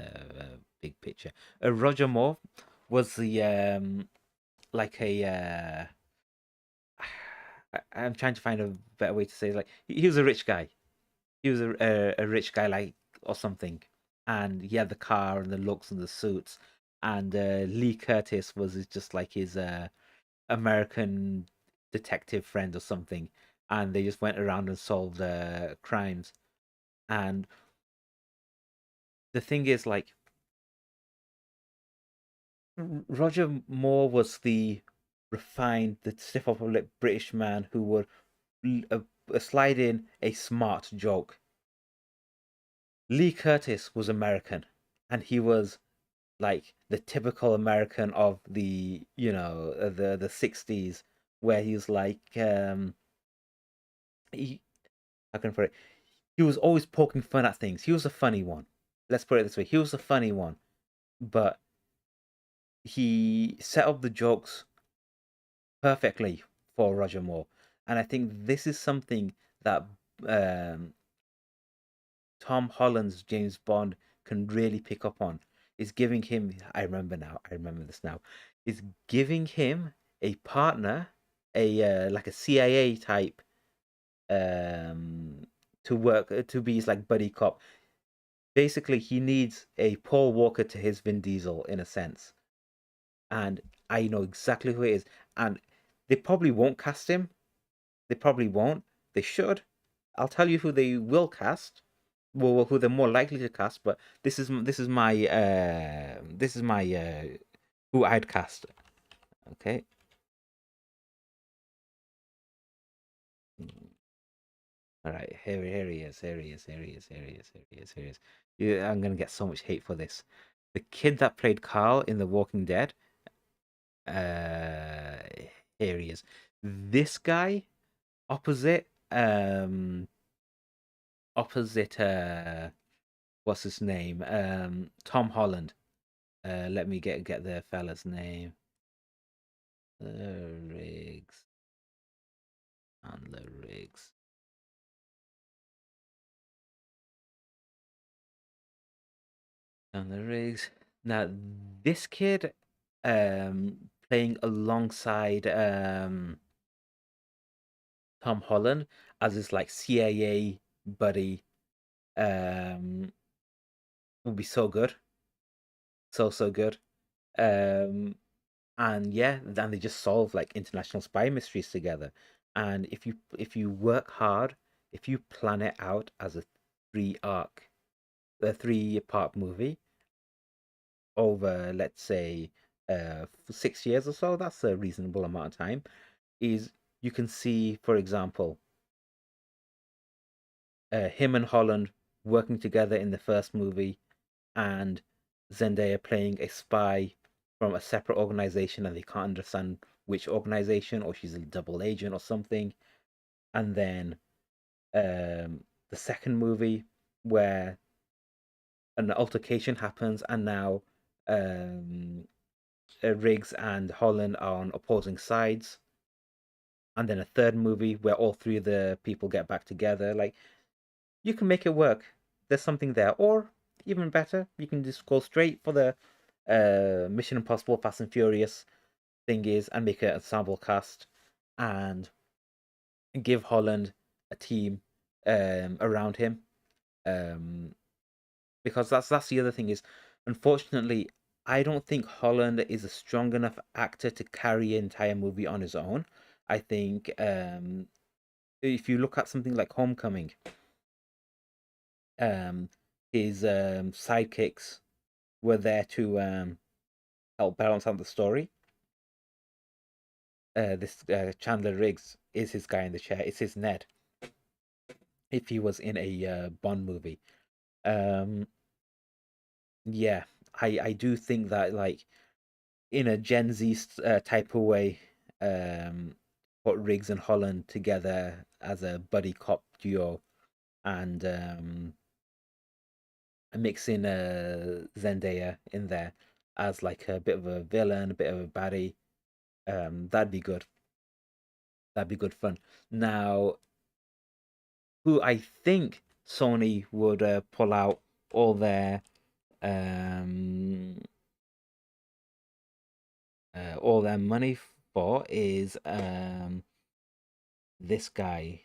big picture. Roger Moore was the like a I'm trying to find a better way to say it. Like he was a rich guy. He was a rich guy, like, or something, and he had the car and the looks and the suits. And Lee Curtis was just like his American detective friend or something, and they just went around and solved crimes. And the thing is, like, Roger Moore was the refined, the stiff upper lip British man who would slide in a smart joke. Lee Curtis was American, and he was like the typical American of the, the 60s, where he's like, he, how can I put it? He was always poking fun at things. He was a funny one. Let's put it this way: he was a funny one, but he set up the jokes perfectly for Roger Moore, and I think this is something that um, Tom Holland's James Bond can really pick up on. Is giving him, I remember now, I remember this now, is giving him a partner, a like a CIA type, um to work, to be his like buddy cop. Basically, he needs a Paul Walker to his Vin Diesel in a sense. And I know exactly who it is. And they probably won't cast him. They probably won't. They should. I'll tell you who they will cast. Well, who they're more likely to cast. But this is my who I'd cast. Okay. All right. Here he is. Here he is. Here he is. Here he is. Here he is. Here he is. Yeah, I'm gonna get so much hate for this. The kid that played Carl in The Walking Dead. Uh, Here he is. This guy opposite opposite what's his name? Tom Holland. Let me get the fella's name. Riggs. Handler Riggs. Handler Riggs. Now this kid playing alongside Tom Holland as his like CIA buddy um would be so good. So good. Um and yeah, then they just solve like international spy mysteries together. And if you work hard, if you plan it out as a 3 part movie over, let's say, 6 years or so, that's a reasonable amount of time. Is You can see, for example, him and Holland working together in the first movie, and Zendaya playing a spy from a separate organization, and they can't understand which organization, or she's a double agent or something. And then the second movie, where an altercation happens, and now um, Riggs and Holland are on opposing sides, and then a third movie where all three of the people get back together. Like, you can make it work. There's something there, or even better, you can just go straight for the Mission Impossible Fast and Furious thing is, and make an ensemble cast, and give Holland a team around him. Um, because that's the other thing is, unfortunately, I don't think Holland is a strong enough actor to carry an entire movie on his own. I think if you look at something like Homecoming, um, his sidekicks were there to help balance out the story. This Chandler Riggs is his guy in the chair. It's his Ned. If he was in a Bond movie, um, yeah, I do think that, like, in a Gen Z type of way, um, put Riggs and Holland together as a buddy cop duo, and mix in Zendaya in there as like a bit of a villain, a bit of a baddie. That'd be good. That'd be good fun. Now, who I think Sony would pull out all um all their money for is this guy,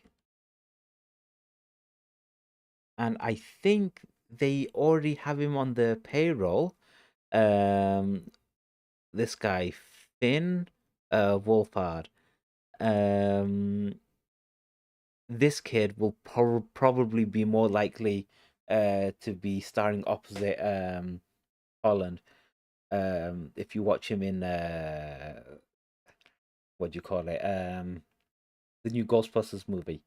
and I think they already have him on the payroll. Um, this guy Finn, Wolfhard. Um, this kid will probably be more likely to be starring opposite Holland. If you watch him in what do you call it? The new Ghostbusters movie.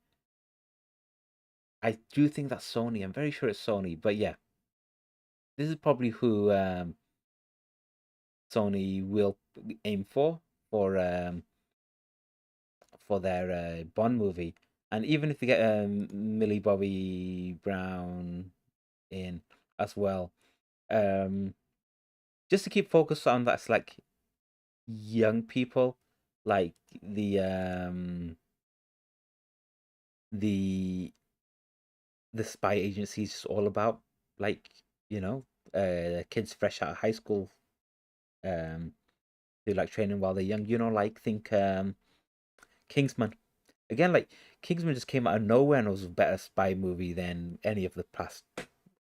I do think that's Sony. I'm very sure it's Sony. But yeah, this is probably who Sony will aim for their Bond movie. And even if they get Millie Bobby Brown in as well, um, just to keep focus on that's like young people, like the the spy agency is all about, like, you know kids fresh out of high school, um who like training while they're young, like, think Kingsman. Again, like, Kingsman just came out of nowhere and was a better spy movie than any of the past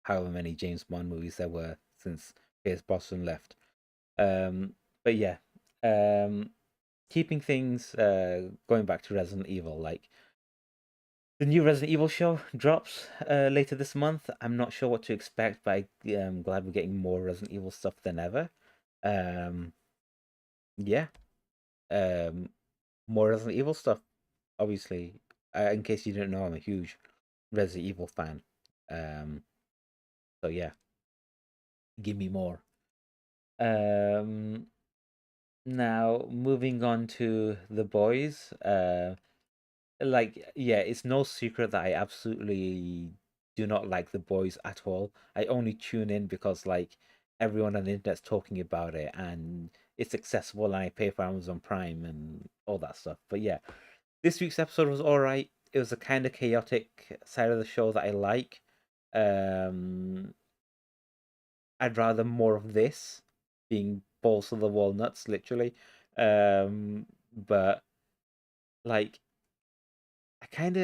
however many James Bond movies there were since Pierce Brosnan left. But yeah, um keeping things going back to Resident Evil, like, the new Resident Evil show drops later this month. I'm not sure what to expect, but I'm glad we're getting more Resident Evil stuff than ever. Um, yeah, um, more Resident Evil stuff. Obviously, in case you didn't know, I'm a huge Resident Evil fan. Um, so yeah, give me more. Um, Now moving on to the boys. Like, yeah, it's no secret that I absolutely do not like the boys at all. I only tune in because, like, everyone on the internet's talking about it and it's accessible, and I pay for Amazon Prime and all that stuff. But yeah, this week's episode was all right. It was a kind of chaotic side of the show that I like. um I'd rather more of this, being balls to the wall nuts, literally. But, like, I kind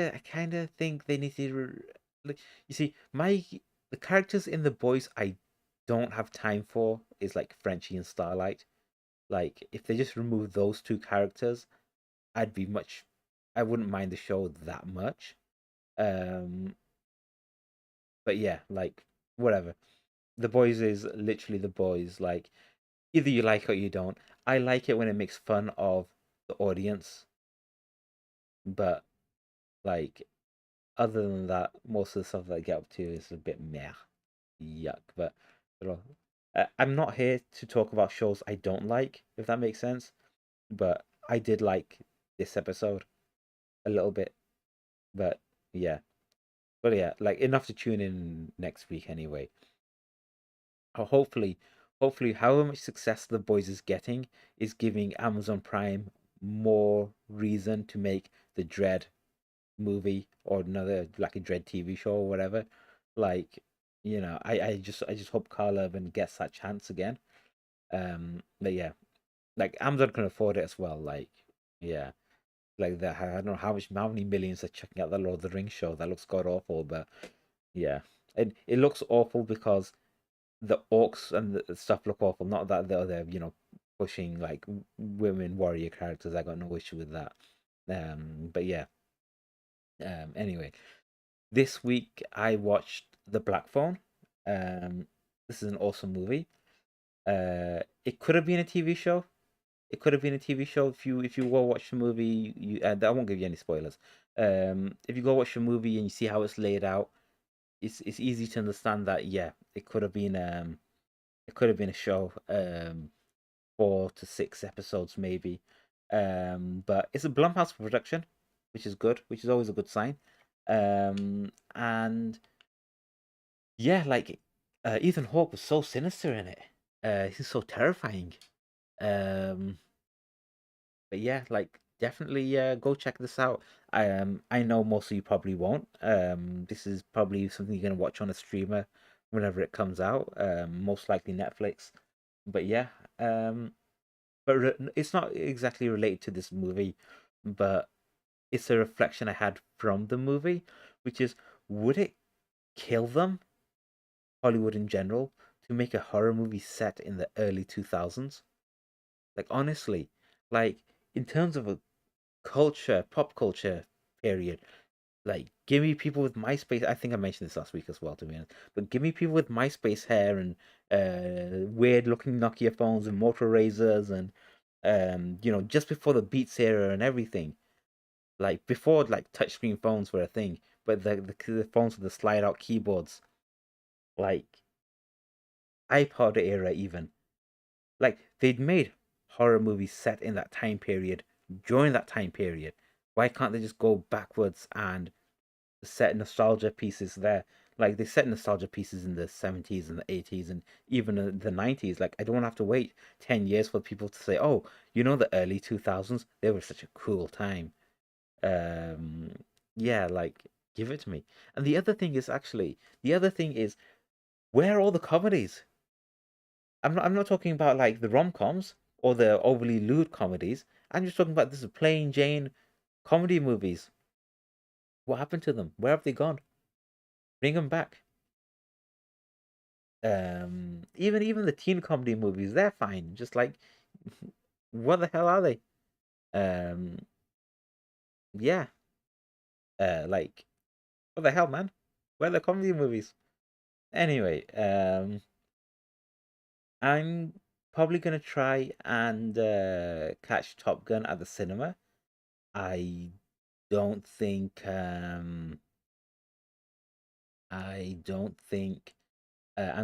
of think they need to like, you see, the characters in the boys I don't have time for is like Frenchie and Starlight. Like, if they just remove those two characters, I'd be much I wouldn't mind the show that much. Um but yeah, like, whatever. The boys is literally the boys. Like, either you like it or you don't. I like it when it makes fun of the audience, but, like, other than that, most of the stuff that I get up to is a bit meh, yuck. But I'm not here to talk about shows I don't like, if that makes sense. But I did like this episode a little bit. But yeah, like, enough to tune in next week anyway. Hopefully, hopefully, however much success The Boys is getting is giving Amazon Prime more reason to make the Dread movie or another like a Dread TV show or whatever. Like, I just hope Carl Urban gets that chance again. But yeah, like Amazon can afford it as well. Like, yeah, like that. I don't know how many millions are checking out the Lord of the Rings show. That looks god awful, but yeah, it looks awful because the orcs and the stuff look awful. Not that they're pushing like women warrior characters. I got no issue with that. But yeah. Anyway, this week I watched The Black Phone. Um, this is an awesome movie. It could have been a TV show. It could have been a TV show if you go watch the movie. I won't give you any spoilers. If you go watch the movie and you see how it's laid out, it's easy to understand that yeah, it could have been a show. 4 to 6 episodes maybe. But it's a Blumhouse production, which is good, which is always a good sign. And yeah, like Ethan Hawke was so sinister in it. He's so terrifying. Um, but yeah, like definitely go check this out. I know most of you probably won't. This is probably something you're gonna watch on a streamer whenever it comes out. Most likely Netflix. But yeah, but it's not exactly related to this movie, but it's a reflection I had from the movie, which is would it kill them, Hollywood in general, to make a horror movie set in the early 2000s? Like, honestly, like, in terms of a pop culture period, like, give me people with MySpace. I think I mentioned this last week as well, to be honest. But give me people with MySpace hair and weird looking Nokia phones and motor razors and just before the Beats era and everything. Like before, like touchscreen phones were a thing, but the phones with the slide out keyboards, like iPod era even. Like they'd made horror movies set in that time period during that time period. Why can't they just go backwards and set nostalgia pieces there? Like they set nostalgia pieces in the 70s and the 80s and even in the 90s. Like I don't have to wait 10 years for people to say, "Oh, the early 2000s, they were such a cool time." Um yeah, like give it to me. And the other thing is where are all the comedies? I'm not talking about like the rom-coms or the overly lewd comedies. I'm just talking about this plain Jane comedy movies. What happened to them? Where have they gone? Bring them back. Even the teen comedy movies, they're fine. Just like, what the hell are they? Um, yeah. Like, what the hell, man? Where are the comedy movies? Anyway, I'm probably gonna try and catch Top Gun at the cinema. I don't think I'm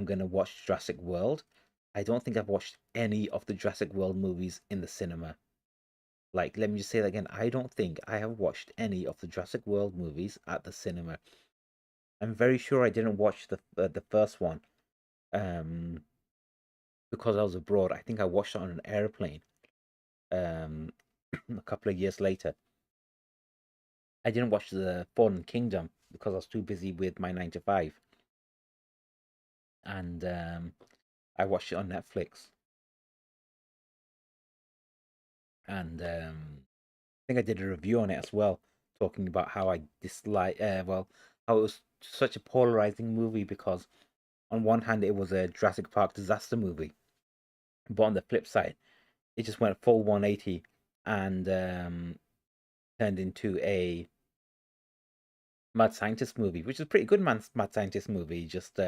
gonna watch Jurassic World. I don't think I've watched any of the Jurassic World movies in the cinema. Like, let me just say that again. I don't think I have watched any of the Jurassic World movies at the cinema. I'm very sure I didn't watch the first one um, because I was abroad. I think I watched it on an airplane um, a couple of years later. I didn't watch the Fallen Kingdom because I was too busy with my 9 to 5, and I watched it on Netflix. And I think I did a review on it as well, talking about how I dislike, how it was such a polarizing movie because on one hand it was a Jurassic Park disaster movie, but on the flip side, it just went full 180 and turned into a mad scientist movie, which is a pretty good mad scientist movie, just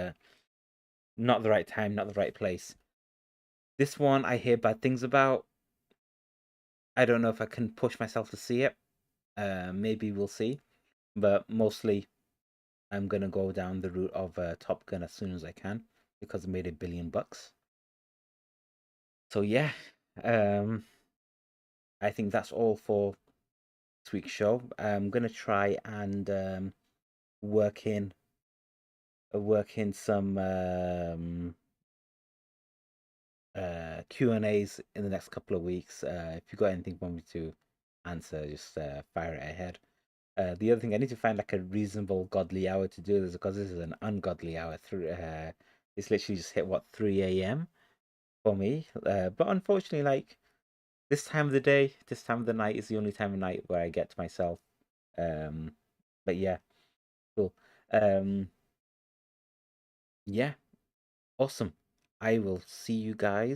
not the right time, not the right place. This one I hear bad things about. I don't know if I can push myself to see it. Maybe we'll see, but mostly I'm gonna go down the route of Top Gun as soon as I can because it made $1 billion. So yeah, um, I think that's all for this week's show. I'm gonna try and work in work in some Q&As in the next couple of weeks. If you got anything for me to answer, just fire it ahead. The other thing, I need to find like a reasonable godly hour to do this because this is an ungodly hour. It's literally just hit what 3 a.m. for me. But unfortunately, like this time of the day, this time of the night is the only time of night where I get to myself. Um, but yeah, cool. Um, yeah, awesome. I will see you guys